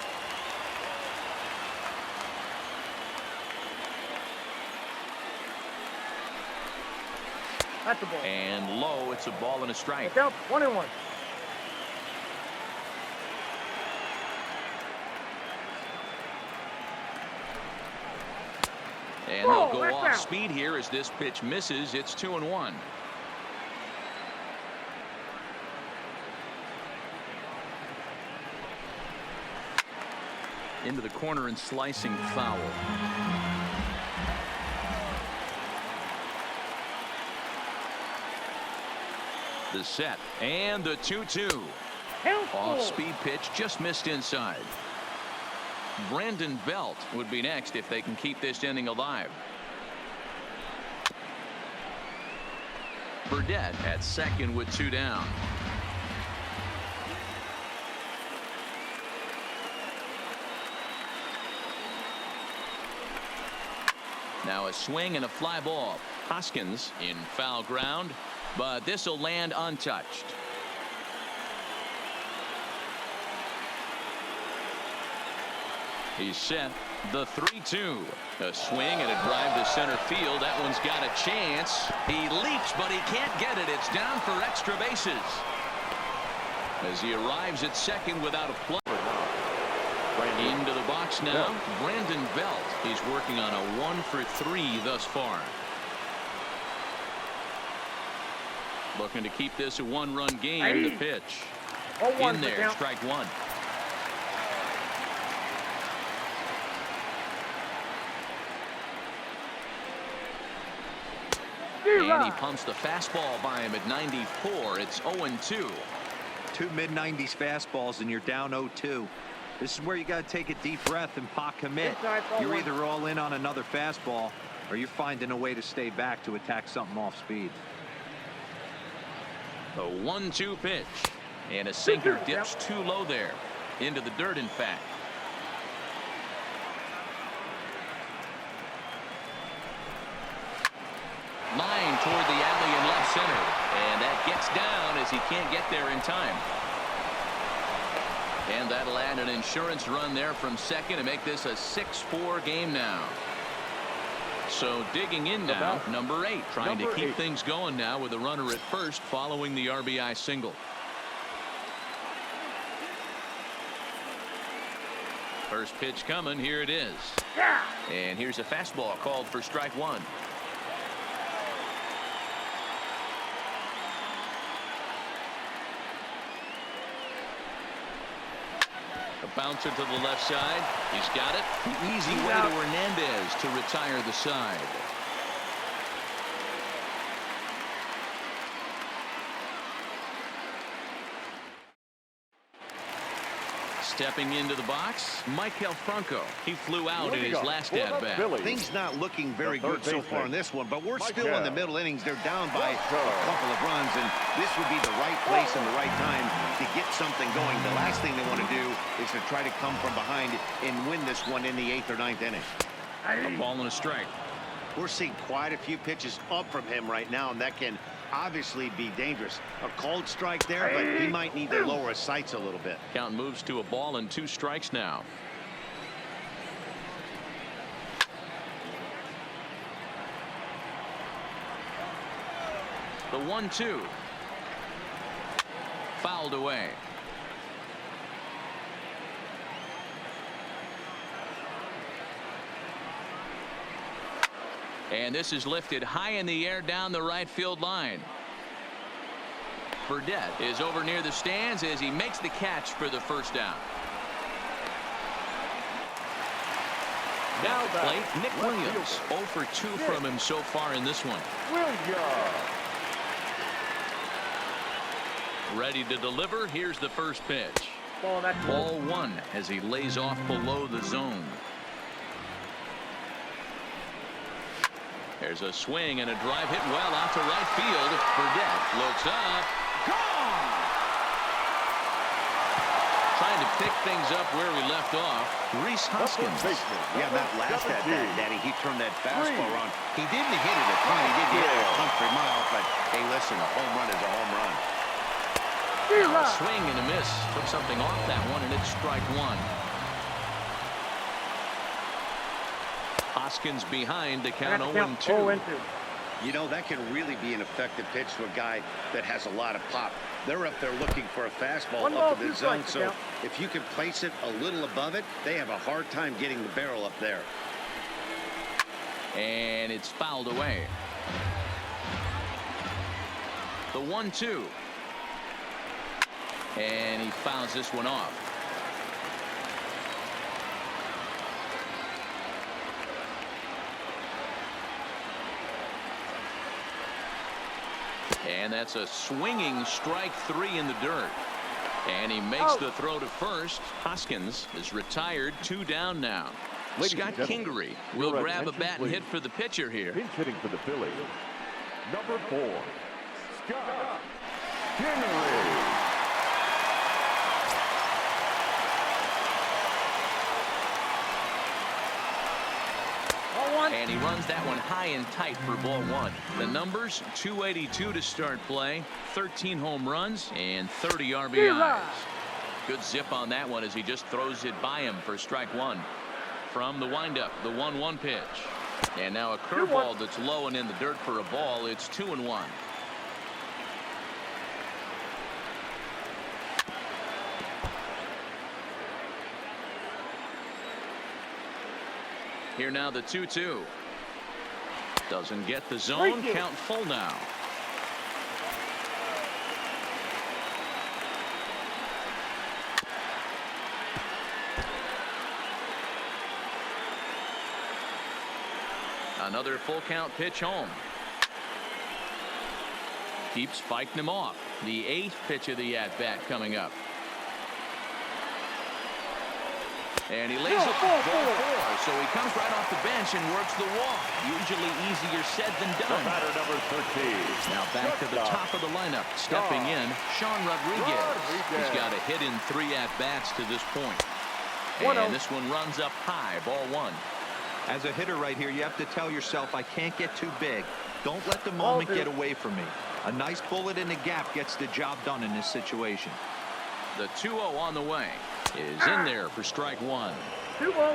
That's a ball. And low, it's a ball and a strike. Count 1-1. And they'll go off speed here as this pitch misses. It's 2-1. Into the corner and slicing foul. The set and the 2-2. Off speed pitch just missed inside. Brandon Belt would be next if they can keep this inning alive. Burdette at second with 2 down. Now a swing and a fly ball. Hoskins in foul ground, but this will land untouched. He's set. The 3-2. A swing and a drive to center field. That one's got a chance. He leaps, but he can't get it. It's down for extra bases. As he arrives at second without a play. Into the box now. Brandon Belt. He's working on a 1-for-3 thus far. Looking to keep this a 1-run game. The pitch. In there. Strike 1. And he pumps the fastball by him at 94. It's 0-2. 2 mid-90s fastballs and you're down 0-2. This is where you got to take a deep breath and pot commit. You're either all in on another fastball or you're finding a way to stay back to attack something off speed. The 1-2 pitch. And a sinker dips too low there. Into the dirt, in fact. Line toward the alley in left center. And that gets down as he can't get there in time. And that'll add an insurance run there from second to make this a 6-4 game now. So digging in now, number 8, trying to keep things going now with a runner at first following the RBI single. First pitch coming. Here it is. And here's a fastball called for strike 1. A bouncer to the left side. He's got it. The easy way to Hernandez to retire the side. Stepping into the box, Maikel Franco. He flew out in his last at-bat. Things not looking very good so far in this one, but we're still in the middle innings. They're down by a couple of runs, and this would be the right place and the right time to get something going. The last thing they want to do is to try to come from behind and win this one in the 8th or 9th inning. A ball and a strike. We're seeing quite a few pitches up from him right now, and that can obviously be dangerous. A called strike there, but he might need to lower his sights a little bit. Count moves to a ball and 2 strikes now. The 1-2. Fouled away. And this is lifted high in the air down the right field line. Burdett is over near the stands as he makes the catch for the first down. Now plate, Nick Williams. 0 for 2 from him so far in this one. Ready to deliver. Here's the first pitch. Ball 1 as he lays off below the zone. There's a swing and a drive hit well out to right field. Burdett looks up. Gone! Trying to pick things up where we left off. Reese Hoskins. Yeah, that last at bat, Daddy, he turned that fastball around. He didn't hit it a ton. He didn't hit it a country mile, but hey, listen, a home run is a home run. A swing and a miss. Took something off that one, and it's strike 1. Hoskins behind to count 0-2. You know, that can really be an effective pitch to a guy that has a lot of pop. They're up there looking for a fastball up in the zone, so if you can place it a little above it, they have a hard time getting the barrel up there. And it's fouled away. The 1-2. And he fouls this one off. And that's a swinging strike 3 in the dirt. And he makes the throw to first. Hoskins is retired. 2 down now. Scott Kingery will grab a bat and hit for the pitcher here. Pinch hitting for the Phillies. Number 4, Scott Kingery. And he runs that one high and tight for ball 1. The numbers: 282 to start play, 13 home runs, and 30 RBIs. Good zip on that one as he just throws it by him for strike 1. From the windup, the 1-1 pitch. And now a curveball that's low and in the dirt for a ball. It's 2-1. Here now the 2-2. Doesn't get the zone. Count full now. Another full count pitch home. Keeps fighting him off. The 8th pitch of the at-bat coming up. And he lays it ball 4, so he comes right off the bench and works the walk. Usually easier said than done. Batter number 13. Now back to the top of the lineup. Stepping in, Sean Rodriguez. He's got a hit in 3 at-bats to this point. And this one runs up high, ball 1. As a hitter right here, you have to tell yourself, I can't get too big. Don't let the moment get away from me. A nice bullet in the gap gets the job done in this situation. The 2-0 on the way is in there for strike 1.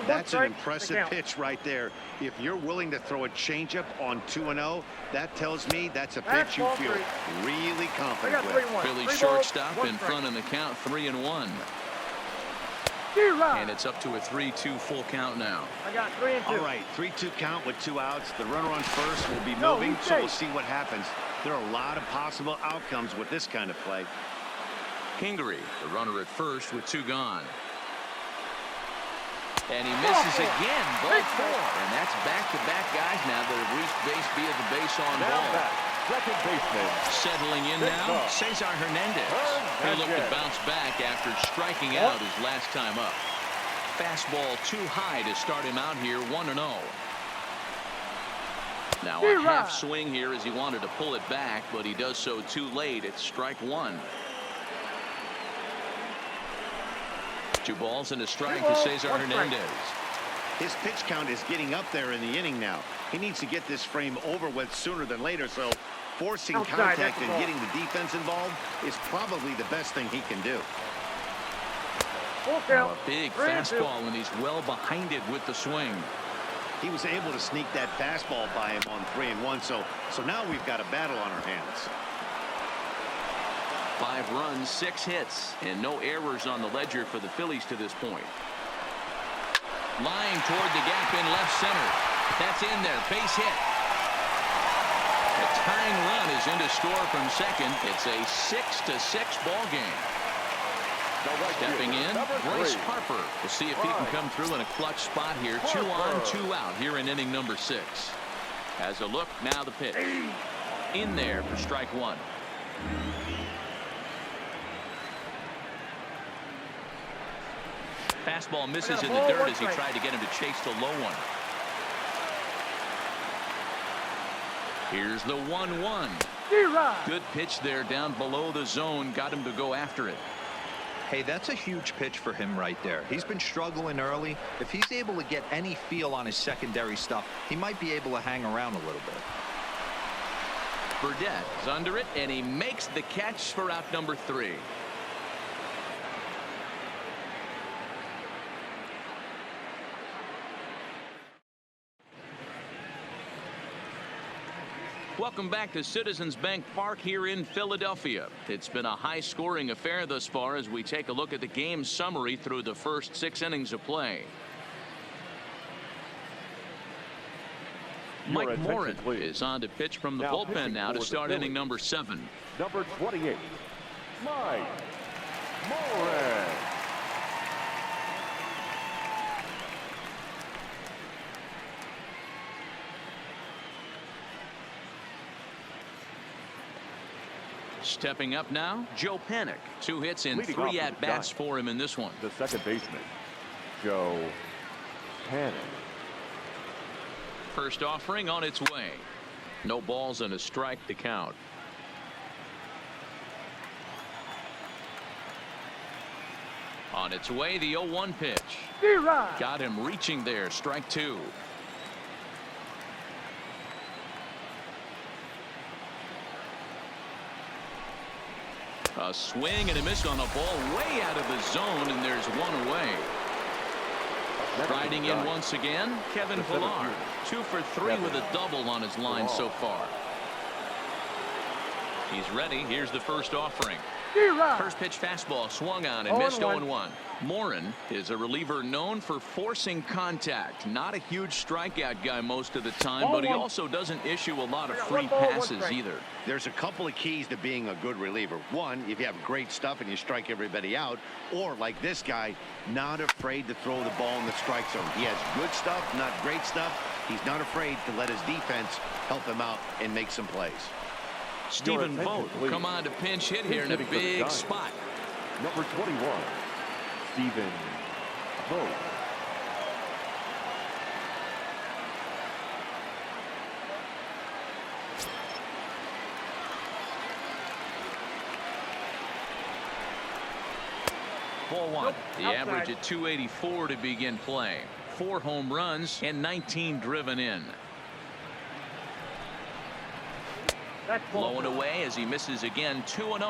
That's an impressive pitch right there. If you're willing to throw a changeup on 2-0, that tells me that's a pitch you feel really confident with. Phillies shortstop in front in the count, 3-1. And it's up to a 3-2 full count now. I got 3-2. All right, 3-2 count with 2 outs. The runner on first will be moving, so we'll see what happens. There are a lot of possible outcomes with this kind of play. Kingery, the runner at first with 2 gone. And he misses again, ball 4. And that's back-to-back guys now that have reached base via the base on ball. Second baseman. Settling in now, Cesar Hernandez. He looked to bounce back after striking out his last time up. Fastball too high to start him out here, 1-0. Now a half swing here as he wanted to pull it back, but he does so too late. It's strike 1. 2 balls and a strike to Cesar Hernandez. His pitch count is getting up there in the inning now. He needs to get this frame over with sooner than later, so forcing Outside, contact that's the and ball. getting the defense involved is probably the best thing he can do. Full Now count. a big 3-2. fastball, and he's well behind it with the swing. He was able to sneak that fastball by him on 3-1, so now we've got a battle on our hands. 5 runs, 6 hits, and no errors on the ledger for the Phillies to this point. Line toward the gap in left center. That's in there. Base hit. A tying run is into score from second. It's a 6-6 ball game. Stepping in, Bryce Harper. We'll see if he can come through in a clutch spot here. 2 on, 2 out here in inning number 6. As a look, now the pitch. In there for strike 1. Fastball misses in the dirt as he tried to get him to chase the low one. Here's the 1-1. Good pitch there down below the zone. Got him to go after it. Hey, that's a huge pitch for him right there. He's been struggling early. If he's able to get any feel on his secondary stuff, he might be able to hang around a little bit. Burdett is under it, and he makes the catch for out number 3. Welcome back to Citizens Bank Park here in Philadelphia. It's been a high-scoring affair thus far as we take a look at the game summary through the first 6 innings of play. Mike Morin is on to pitch from the bullpen now to start inning number 7. Number 28, Mike Morin. Stepping up now, Joe Panik. 2 hits and Leading 3 off at-bats for him in this one. The second baseman, Joe Panik. First offering on its way. No balls and a strike to count. On its way, the 0-1 pitch. Got him reaching there. Strike 2. A swing and a miss on a ball way out of the zone, and there's 1 away. Riding in once again, Kevin Pillar. 2 for 3 with a double on his line so far. He's ready. Here's the first offering. First pitch fastball swung on and missed 0-1. Morin is a reliever known for forcing contact. Not a huge strikeout guy most of the time, but he also doesn't issue a lot of free passes either. There's a couple of keys to being a good reliever. One, if you have great stuff and you strike everybody out, or like this guy, not afraid to throw the ball in the strike zone. He has good stuff, not great stuff. He's not afraid to let his defense help him out and make some plays. Stephen Vogt will come on to pinch hit here in a big spot. Number 21, Stephen Vogt. Ball 1. The average at 284 to begin play. 4 home runs and 19 driven in. Blowing away as he misses again. 2-0.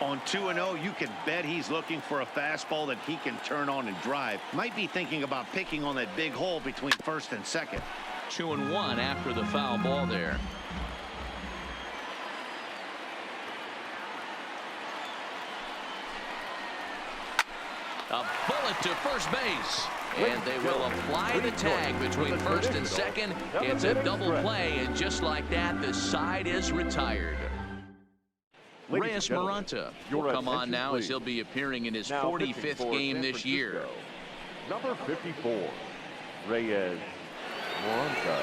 On 2-0, you can bet he's looking for a fastball that he can turn on and drive. Might be thinking about picking on that big hole between first and second. 2-1 after the foul ball there. A bullet to first base. And they will apply the tag between first and second. It's a double play, and just like that, the side is retired. Reyes Maranta will come on now as he'll be appearing in his 45th game this year. Number 54, Reyes Maranta.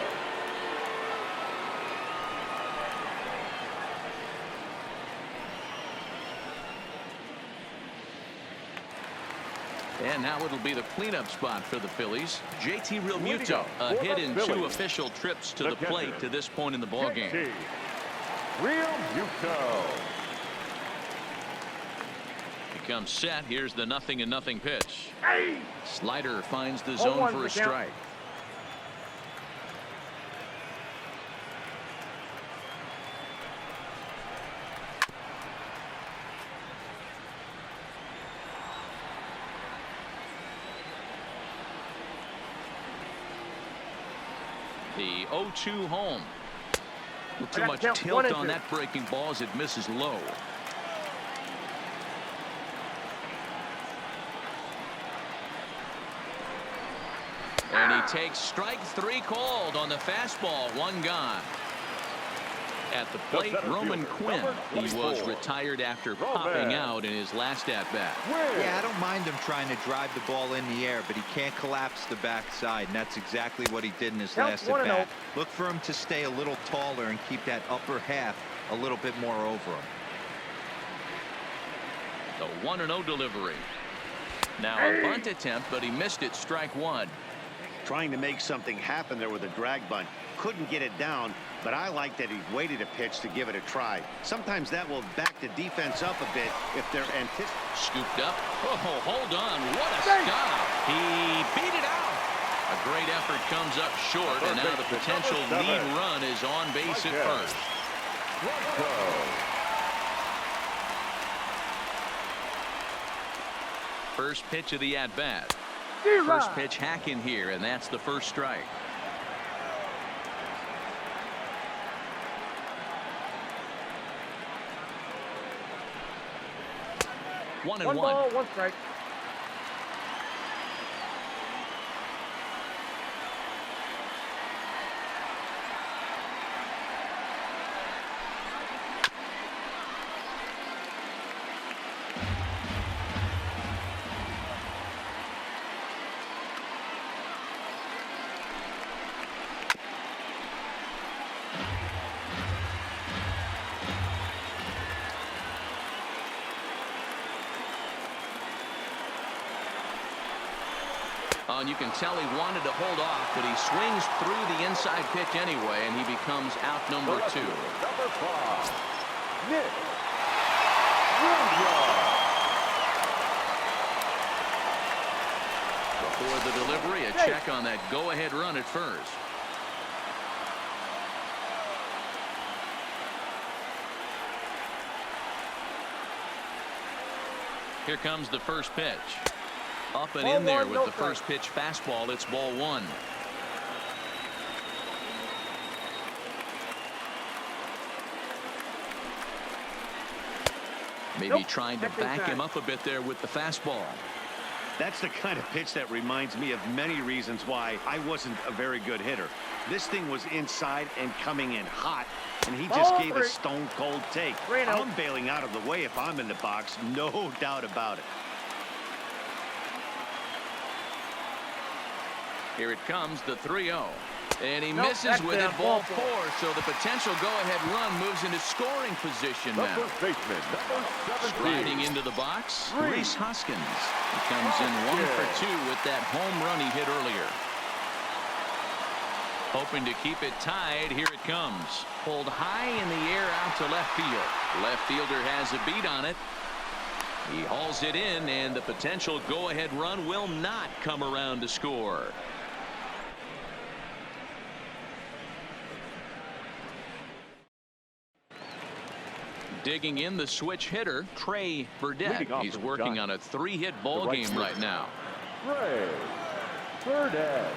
And now it'll be the cleanup spot for the Phillies. JT Realmuto, a hit in 2 official trips to the plate to this point in the ballgame. Realmuto. He comes set. Here's the 0-0 pitch. Slider finds the zone for a strike. The 0-2 home. Too gotta much count tilt 1 and on 2. that breaking ball as it misses low. And he takes strike 3 called on the fastball. 1 gone. At the plate, Roman Quinn. He was retired after popping out in his last at-bat. Yeah, I don't mind him trying to drive the ball in the air, but he can't collapse the backside, and that's exactly what he did in his last at-bat. Look for him to stay a little taller and keep that upper half a little bit more over him. The 1-0 delivery. Now a bunt attempt, but he missed it. Strike 1. Trying to make something happen there with a drag bunt. Couldn't get it down, but I like that he waited a pitch to give it a try. Sometimes that will back the defense up a bit if they're anticipating. Scooped up. Oh, hold on. What a stop. He beat it out. A great effort comes up short, and now the potential lead run is on base at first. First pitch of the at-bat. First pitch hacking here, and that's the first strike. One and 1 one. ball, 1 strike. And you can tell he wanted to hold off, but he swings through the inside pitch anyway, and he becomes out number 2. Number 5, Nick. Before the delivery, a check on that go-ahead run at first. Here comes the first pitch. Up and in there with the first pitch fastball. It's ball 1. Maybe trying to back him up a bit there with the fastball. That's the kind of pitch that reminds me of many reasons why I wasn't a very good hitter. This thing was inside and coming in hot, and he just gave a stone-cold take. I'm bailing out of the way if I'm in the box, no doubt about it. Here it comes, the 3-0. And he misses with it, ball 4. So the potential go-ahead run moves into scoring position now. First baseman, number 17. Striding into the box, Bryce Hoskins. He comes in 1 for 2 with that home run he hit earlier. Hoping to keep it tied. Here it comes. Pulled high in the air out to left field. Left fielder has a beat on it. He hauls it in, and the potential go-ahead run will not come around to score. Digging in the switch hitter, Trey Burdette. He's working on a 3-hit ball game right now. Trey Burdette.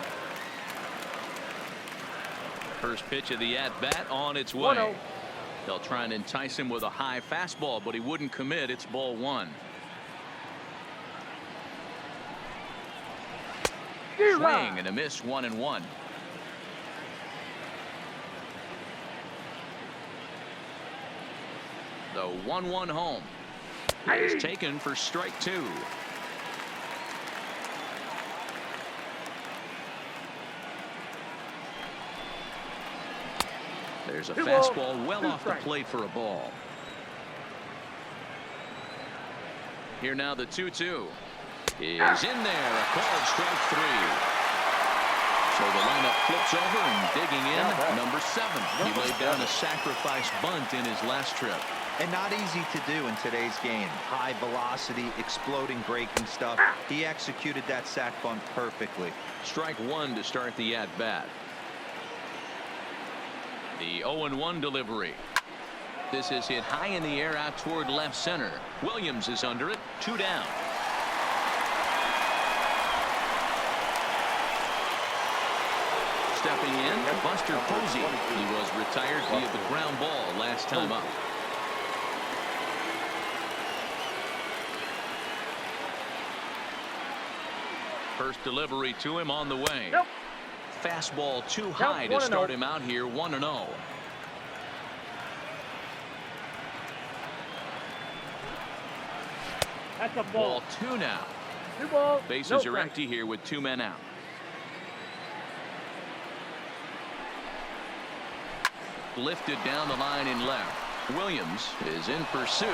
First pitch of the at-bat on its way. They'll try and entice him with a high fastball, but he wouldn't commit. It's ball 1. Swing and a miss, 1-1. The 1-1 home is taken for strike 2. There's a fastball well off the plate for a ball. Here now the 2-2 is in there, a called strike 3. So the lineup flips over, and digging in, number 7. He laid down a sacrifice bunt in his last trip. And not easy to do in today's game. High velocity, exploding breaking stuff. He executed that sac bunt perfectly. Strike 1 to start the at-bat. The 0-1 delivery. This is hit high in the air out toward left center. Williams is under it. 2 down. Stepping in, Buster Posey. He was retired via the ground ball last time up. First delivery to him on the way. Nope. Fastball too high to start him out here, 1-0. That's a Ball 2 now. 2 balls. Bases are empty here with 2 men out. Lifted down the line in left. Williams is in pursuit,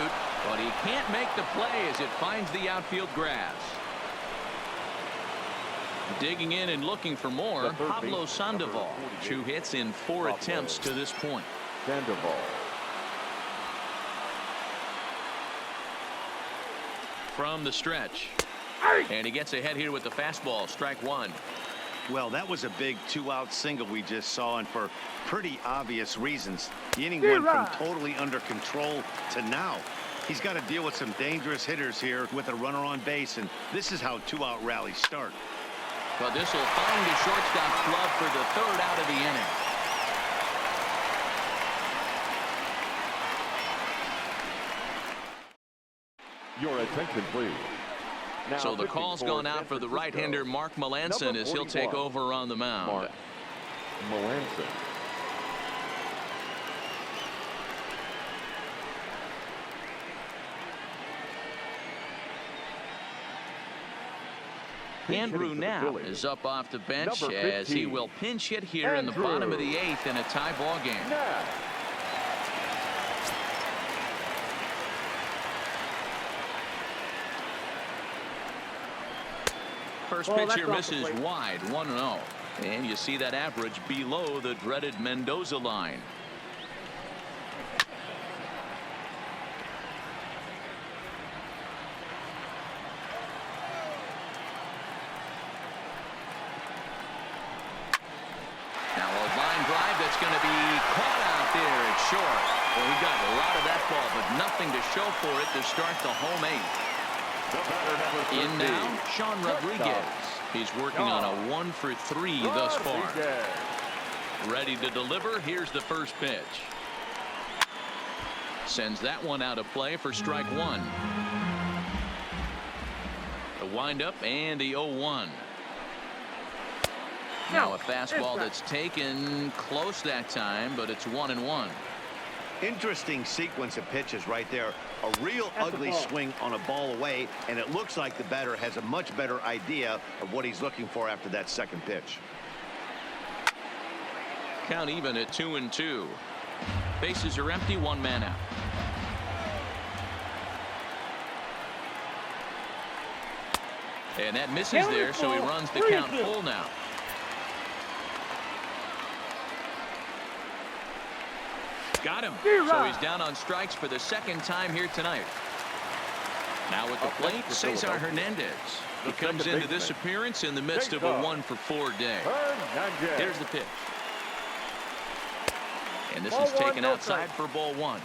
but he can't make the play as it finds the outfield grass. Digging in and looking for more, Pablo Sandoval. 2 hits in 4 attempts to this point. Sandoval. From the stretch. And he gets ahead here with the fastball. Strike 1. Well, that was a big 2-out single we just saw, and for pretty obvious reasons. The inning went from totally under control to now. He's got to deal with some dangerous hitters here with a runner on base, and this is how 2-out rallies start. But this will find the shortstop's glove for the 3rd out of the inning. Your attention, please. Now So the call's gone out for the right-hander Mark Melanson as he'll take over on the mound. Mark Melanson. Andrew Knapp is up off the bench as he will pinch hit here in the bottom of the 8th in a tie ball game. First pitch here misses wide, 1-0. And you see that average below the dreaded Mendoza line. Now a line drive that's going to be caught out there. It's short. Well, he got a lot of that ball, but nothing to show for it to start the home 8th. In now, Sean Rodriguez. He's working on a 1 for 3 thus far. Ready to deliver. Here's the first pitch. Sends that one out of play for strike 1. The windup and the 0-1. Now a fastball that's taken close that time, but it's 1-1. Interesting sequence of pitches right there. A real ugly swing on a ball away, and it looks like the batter has a much better idea of what he's looking for after that second pitch. Count even at 2-2. Bases are empty, 1 man out. And that misses there, so he runs the count full now. Got him. So he's down on strikes for the 2nd time here tonight. Now at the plate, Cesar Hernandez. He comes into this appearance in the midst of a 1 for 4 day. Here's the pitch. And this is taken outside for ball 1.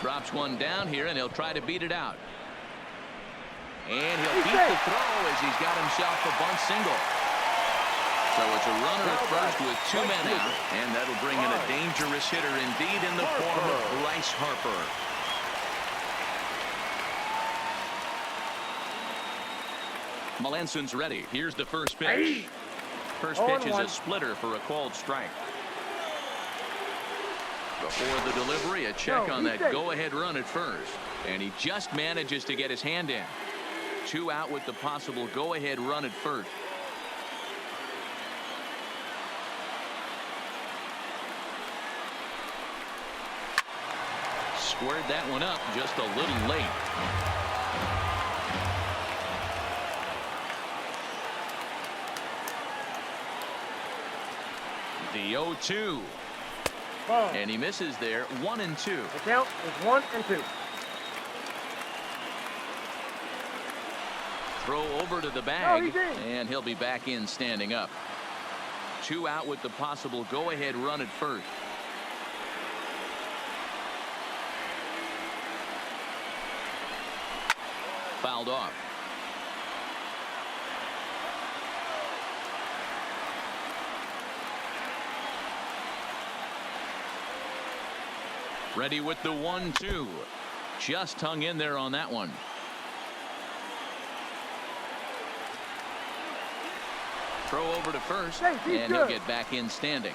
Drops one down here, and he'll try to beat it out. And he'll beat the throw as he's got himself a bunt single. So it's a runner at first with 2 men out, and that'll bring in a dangerous hitter indeed in the form of Bryce Harper. Melanson's ready. Here's the first pitch. First pitch is a splitter for a called strike. Before the delivery, a check on that go-ahead run at first, and he just manages to get his hand in. 2 out with the possible go-ahead run at first. Squared that one up just a little late. The 0-2. And he misses there. 1-2. The count is 1-2. Throw over to the bag, and he'll be back in standing up. 2 out with the possible go-ahead run at first. Fouled off. Ready with the 1-2. Just hung in there on that one. Throw over to first, and he'll get back in standing.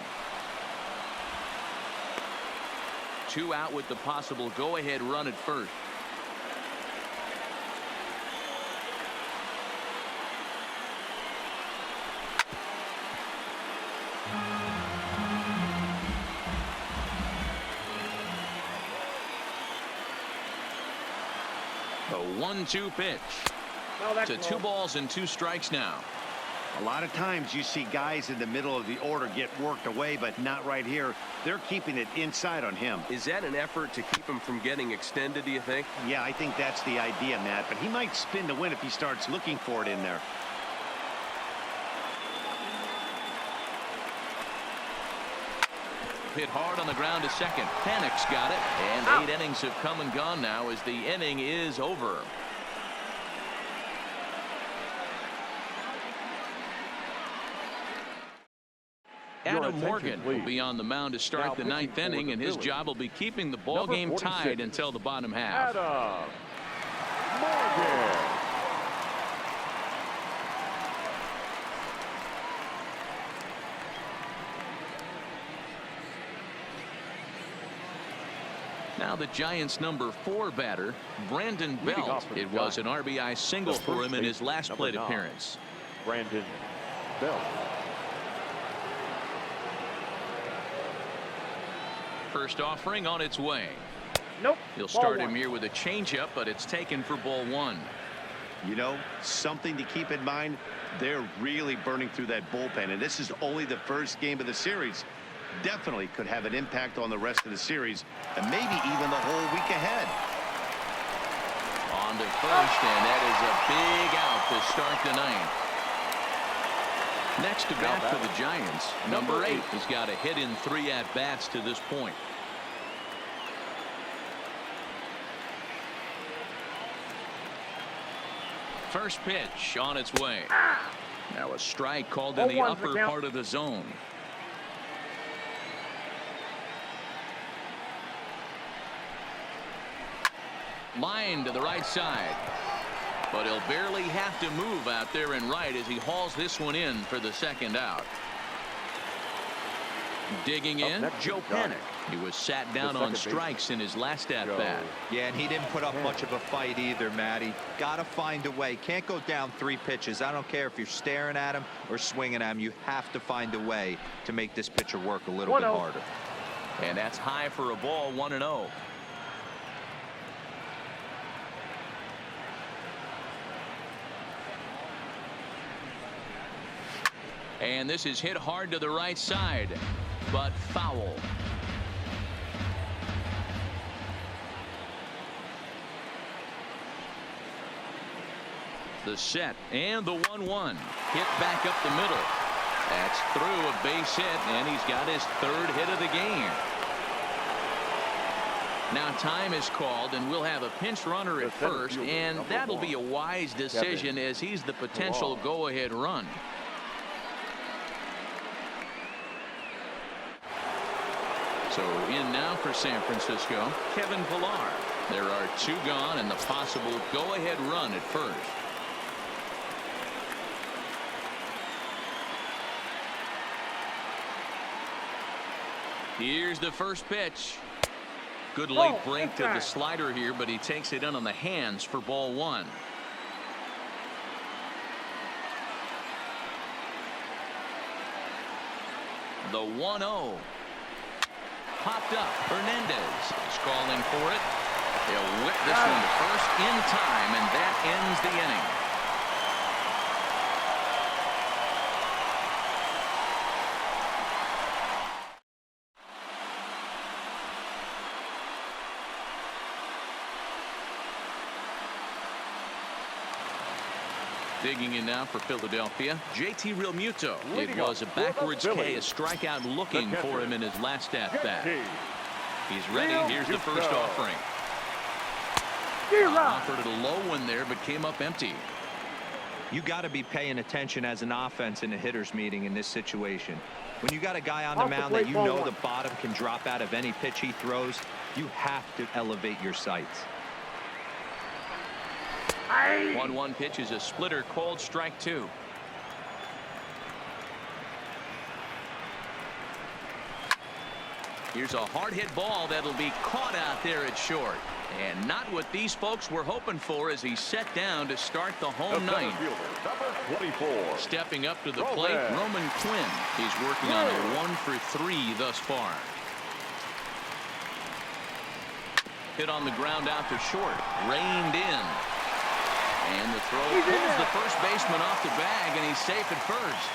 2 out with the possible go-ahead run at first. A 1-2 pitch. To 2 balls and 2 strikes now. A lot of times you see guys in the middle of the order get worked away, but not right here. They're keeping it inside on him. Is that an effort to keep him from getting extended, do you think? Yeah, I think that's the idea, Matt, but he might spin to win if he starts looking for it in there. Hit hard on the ground to second. Panic's got it, and 8 innings have come and gone now as the inning is over. Adam Morgan will be on the mound to start the 9th inning, and his job will be keeping the ball game tied until the bottom half. Adam Morgan. Now the Giants' number 4 batter, Brandon Belt. It was an RBI single for him in his last plate appearance. Brandon Belt. First offering on its way. Nope. He'll start him here with a changeup, but it's taken for ball 1. You know, something to keep in mind, they're really burning through that bullpen, and this is only the first game of the series. Definitely could have an impact on the rest of the series, and maybe even the whole week ahead. On to first, and that is a big out to start the 9th. Next to bat for the Giants, number 8 has got a hit in 3 at-bats to this point. First pitch on its way. Now a strike called in the upper part of the zone. Line to the right side. But he'll barely have to move out there and right as he hauls this one in for the 2nd out. Digging in, Joe Panik. He was sat down on strikes in his last at-bat. Yeah, and he didn't put up much of a fight either, Matty. Got to find a way. Can't go down 3 pitches. I don't care if you're staring at him or swinging at him. You have to find a way to make this pitcher work a little bit harder. And that's high for a ball, 1-0. And this is hit hard to the right side, but foul. The set and the 1-1 hit back up the middle. That's through a base hit, and he's got his 3rd hit of the game. Now time is called, and we'll have a pinch runner at first, and that'll be a wise decision as he's the potential go-ahead run. So in now for San Francisco, Kevin Pillar. There are 2 gone and the possible go-ahead run at first. Here's the first pitch. Good late break to the slider here, but he takes it in on the hands for ball 1. The 1-0. Popped up. Hernandez is calling for it. He'll whip this one to first in time, and that ends the inning. Digging in now for Philadelphia, JT Realmuto. It was a backwards K, a strikeout looking for him in his last at-bat. He's ready. Here's the first offering. Offered it a low one there, but came up empty. You got to be paying attention as an offense in a hitter's meeting in this situation. When you got a guy on the mound that you know the bottom can drop out of any pitch he throws, You have to elevate your sights. 1-1 pitch is a splitter, called strike 2. Here's a hard-hit ball that'll be caught out there at short. And not what these folks were hoping for as he set down to start the home ninth. Number 24. Stepping up to the plate, Roman Quinn. He's working on a 1-for-3 thus far. Hit on the ground out to short. Reined in. And the throw pulls the first baseman off the bag, and he's safe at first.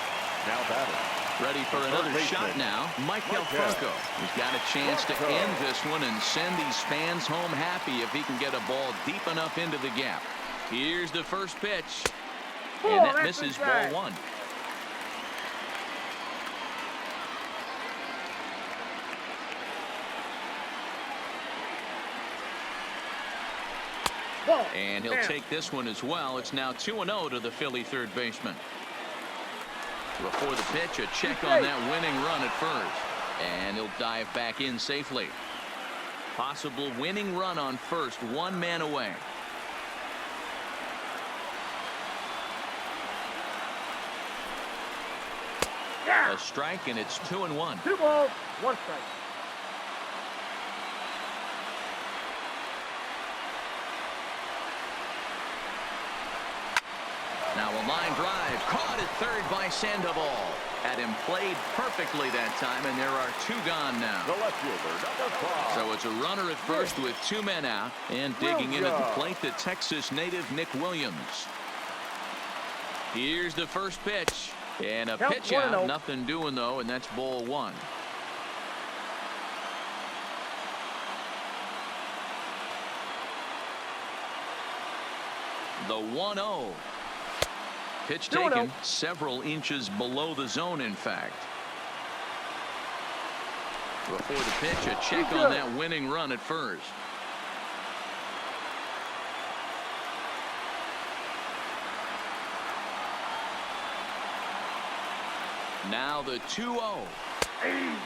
Now batting. Ready for another shot now. Michael Franco. He's got a chance to end this one and send these fans home happy if he can get a ball deep enough into the gap. Here's the first pitch. And that misses, ball 1. And he'll take this one as well. It's now 2-0 to the Philly third baseman. Before the pitch, a check on that winning run at first. And he'll dive back in safely. Possible winning run on first, 1 man away. A strike, and it's 2-1. 2 balls, 1 strike. Now a line drive caught at third by Sandoval. Had him played perfectly that time, and there are 2 gone now. The left fielder, number 5. So it's a runner at first with 2 men out, and digging in at the plate, the Texas native Nick Williams. Here's the first pitch, and a pitch out. Nothing doing though, and that's ball 1. The 1-0. Pitch taken several inches below the zone, in fact. Before the pitch, a check on that winning run at first. Now the 2-0.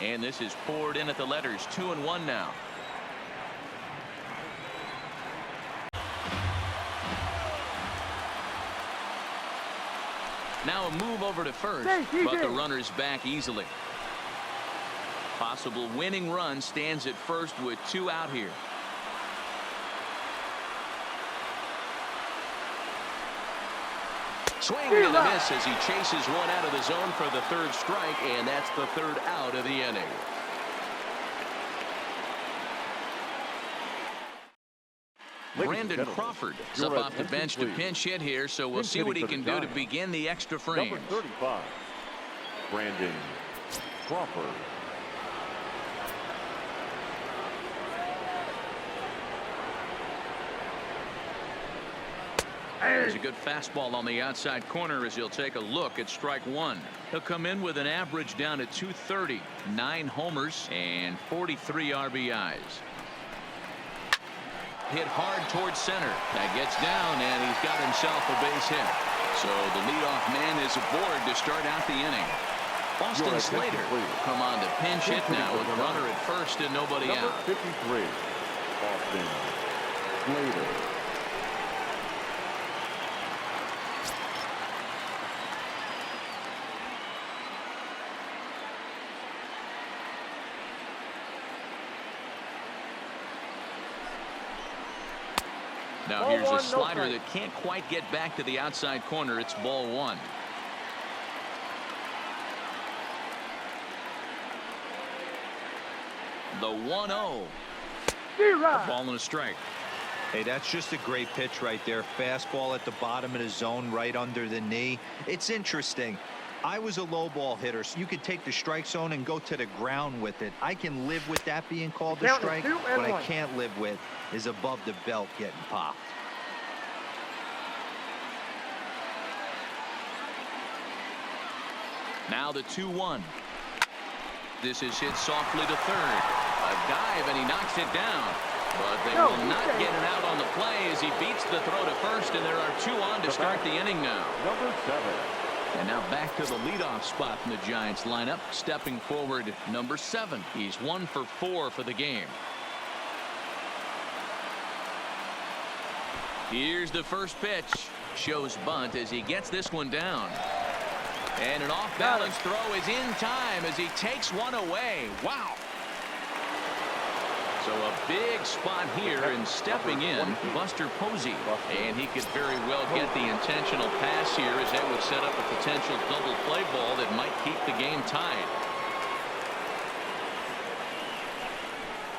And this is poured in at the letters. 2-1 now. Now a move over to first, but the runner's back easily. Possible winning run stands at first with 2 out here. Swing and a miss as he chases one out of the zone for the 3rd strike, and that's the 3rd out of the inning. Brandon Crawford is up off the bench to pinch hit here, so we'll see what he can do to begin the extra frames. Number 35, Brandon Crawford. There's a good fastball on the outside corner as he'll take a look at strike 1. He'll come in with an average down to 230, 9 homers, and 43 RBIs. Hit hard towards center. That gets down, and he's got himself a base hit. So the leadoff man is aboard to start out the inning. Austin Slater come on to pinch hit now with a runner at first and nobody out. 53, Austin Slater. Now here's a slider that can't quite get back to the outside corner. It's ball 1. The 1-0. A ball and a strike. Hey, that's just a great pitch right there. Fastball at the bottom of the zone, right under the knee. It's interesting. I was a low ball hitter, so you could take the strike zone and go to the ground with it. I can live with that being called a strike. What I can't live with is above the belt getting popped. Now the 2-1. This is hit softly to third. A dive, and he knocks it down. But they will not get it out on the play as he beats the throw to first, and there are 2 on to start the inning now. Number 7. And now back to the leadoff spot in the Giants lineup. Stepping forward, number 7. He's 1 for 4 for the game. Here's the first pitch. Shows bunt as he gets this one down. And an off-balance throw is in time as he takes one away. Wow. So a big spot here, and stepping in, Buster Posey. And he could very well get the intentional pass here, as that would set up a potential double play ball that might keep the game tied.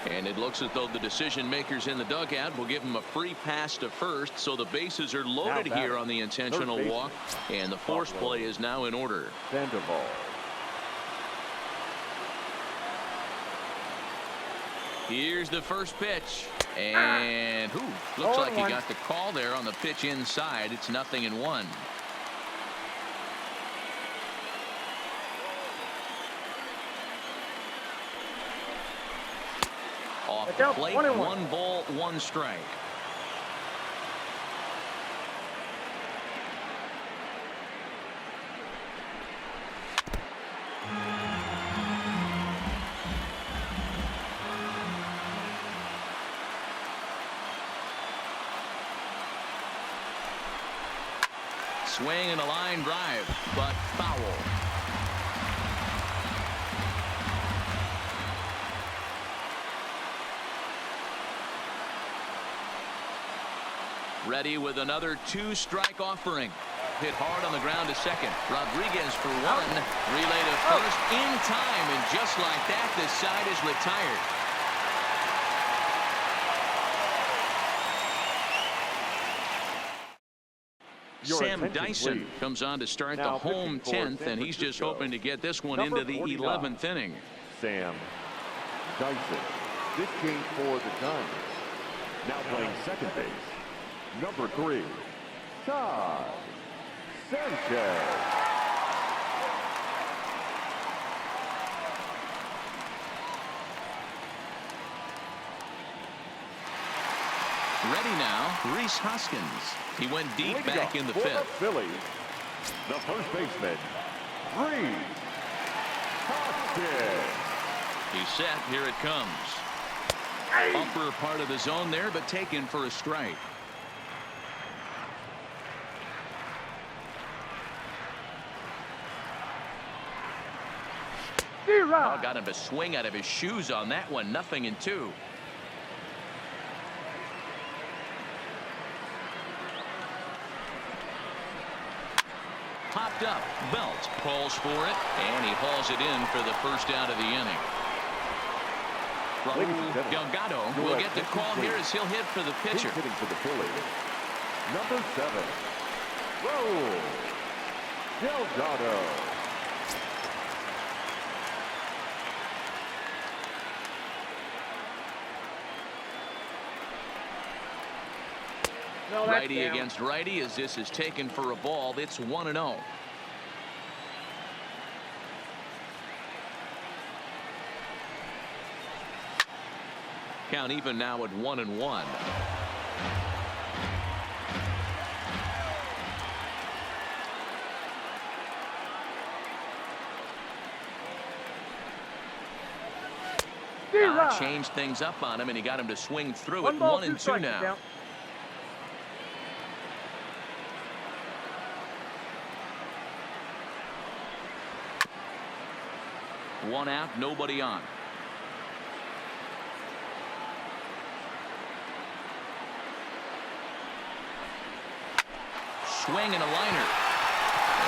And it looks as though the decision makers in the dugout will give him a free pass to first, so the bases are loaded here on the intentional walk, and the force play is now in order. Sandoval. Here's the first pitch, and looks like he got the call there on the pitch inside. It's 0-1. Off the plate, 1 ball, 1 strike. Swing and a line drive, but foul. Ready with another 2-strike offering. Hit hard on the ground to second. Rodriguez for 1. Relay to first in time, and just like that, the side is retired. Sam Dyson comes on to start the home 10th, and he's just hoping to get this one into the 11th inning. Sam Dyson. This change for the Giants. Now playing second base. Number 3, Todd Sanchez. Ready now, Rhys Hoskins. He went deep back in the 5th. Phillies, the first baseman, Rhys Hoskins. He's set. Here it comes. Upper part of the zone there, but taken for a strike. Oh, got him to swing out of his shoes on that one. 0-2. Popped up. Belt calls for it, and he hauls it in for the first out of the inning. Raul Delgado will get the call here as he'll hit for the pitcher. Hitting for the Phillies. Number 7, Raul Delgado. Righty against righty, as this is taken for a ball. It's 1-0. Count even now at 1-1. Changed things up on him, and he got him to swing through it. 1-2 now. One out, nobody on. Swing and a liner.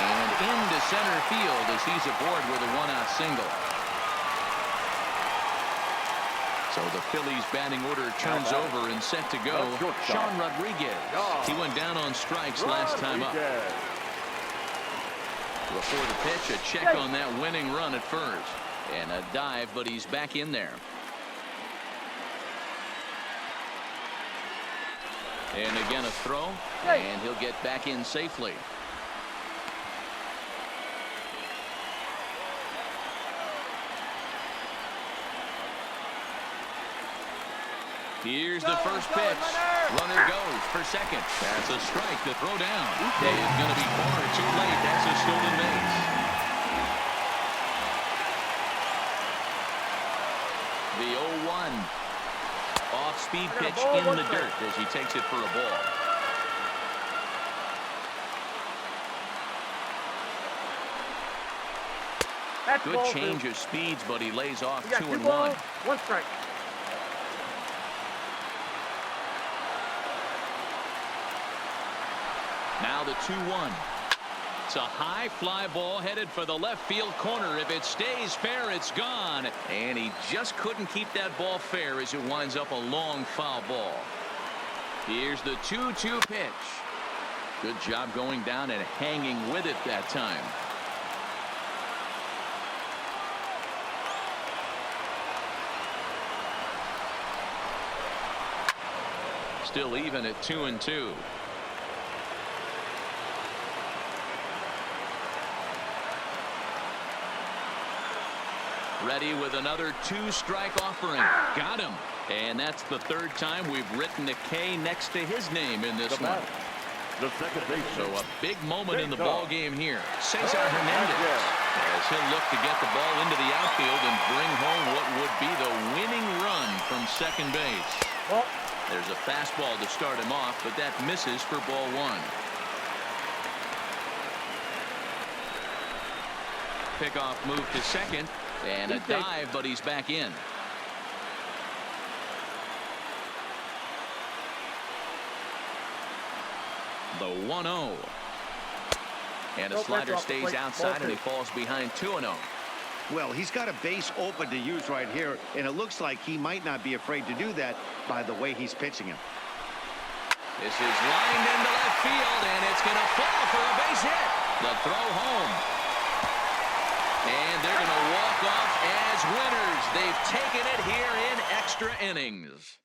And into center field as he's aboard with a 1-out single. So the Phillies batting order turns over and set to go. Sean Rodriguez. He went down on strikes last time up. Before the pitch, a check on that winning run at first. And a dive, but he's back in there. And again a throw, and he'll get back in safely. Here's the first pitch. Runner goes for second. That's a strike. The throw down is going to be far too late. That's a stolen base. The 0-1. Off-speed pitch in the dirt as he takes it for a ball. That's Good ball change 2. of speeds, but he lays off You got 2 2 and balls, 1. 1 strike. Now the 2-1. It's a high fly ball headed for the left field corner. If it stays fair, it's gone. And he just couldn't keep that ball fair as it winds up a long foul ball. Here's the 2-2 pitch. Good job going down and hanging with it that time. Still even at 2-2. Ready with another 2-strike offering. Got him. And that's the 3rd time we've written a K next to his name in this one. The second baseman. So a big moment in the ball game here. Cesar Hernandez, as he'll look to get the ball into the outfield and bring home what would be the winning run from second base. Well, there's a fastball to start him off, but that misses for ball 1. Pickoff move to second. And a dive, but he's back in. The 1-0. And a slider stays outside, and he falls behind 2-0. Well, he's got a base open to use right here, and it looks like he might not be afraid to do that by the way he's pitching him. This is lined into left field, and it's going to fall for a base hit. The throw home. And they're going to walk off as winners. They've taken it here in extra innings.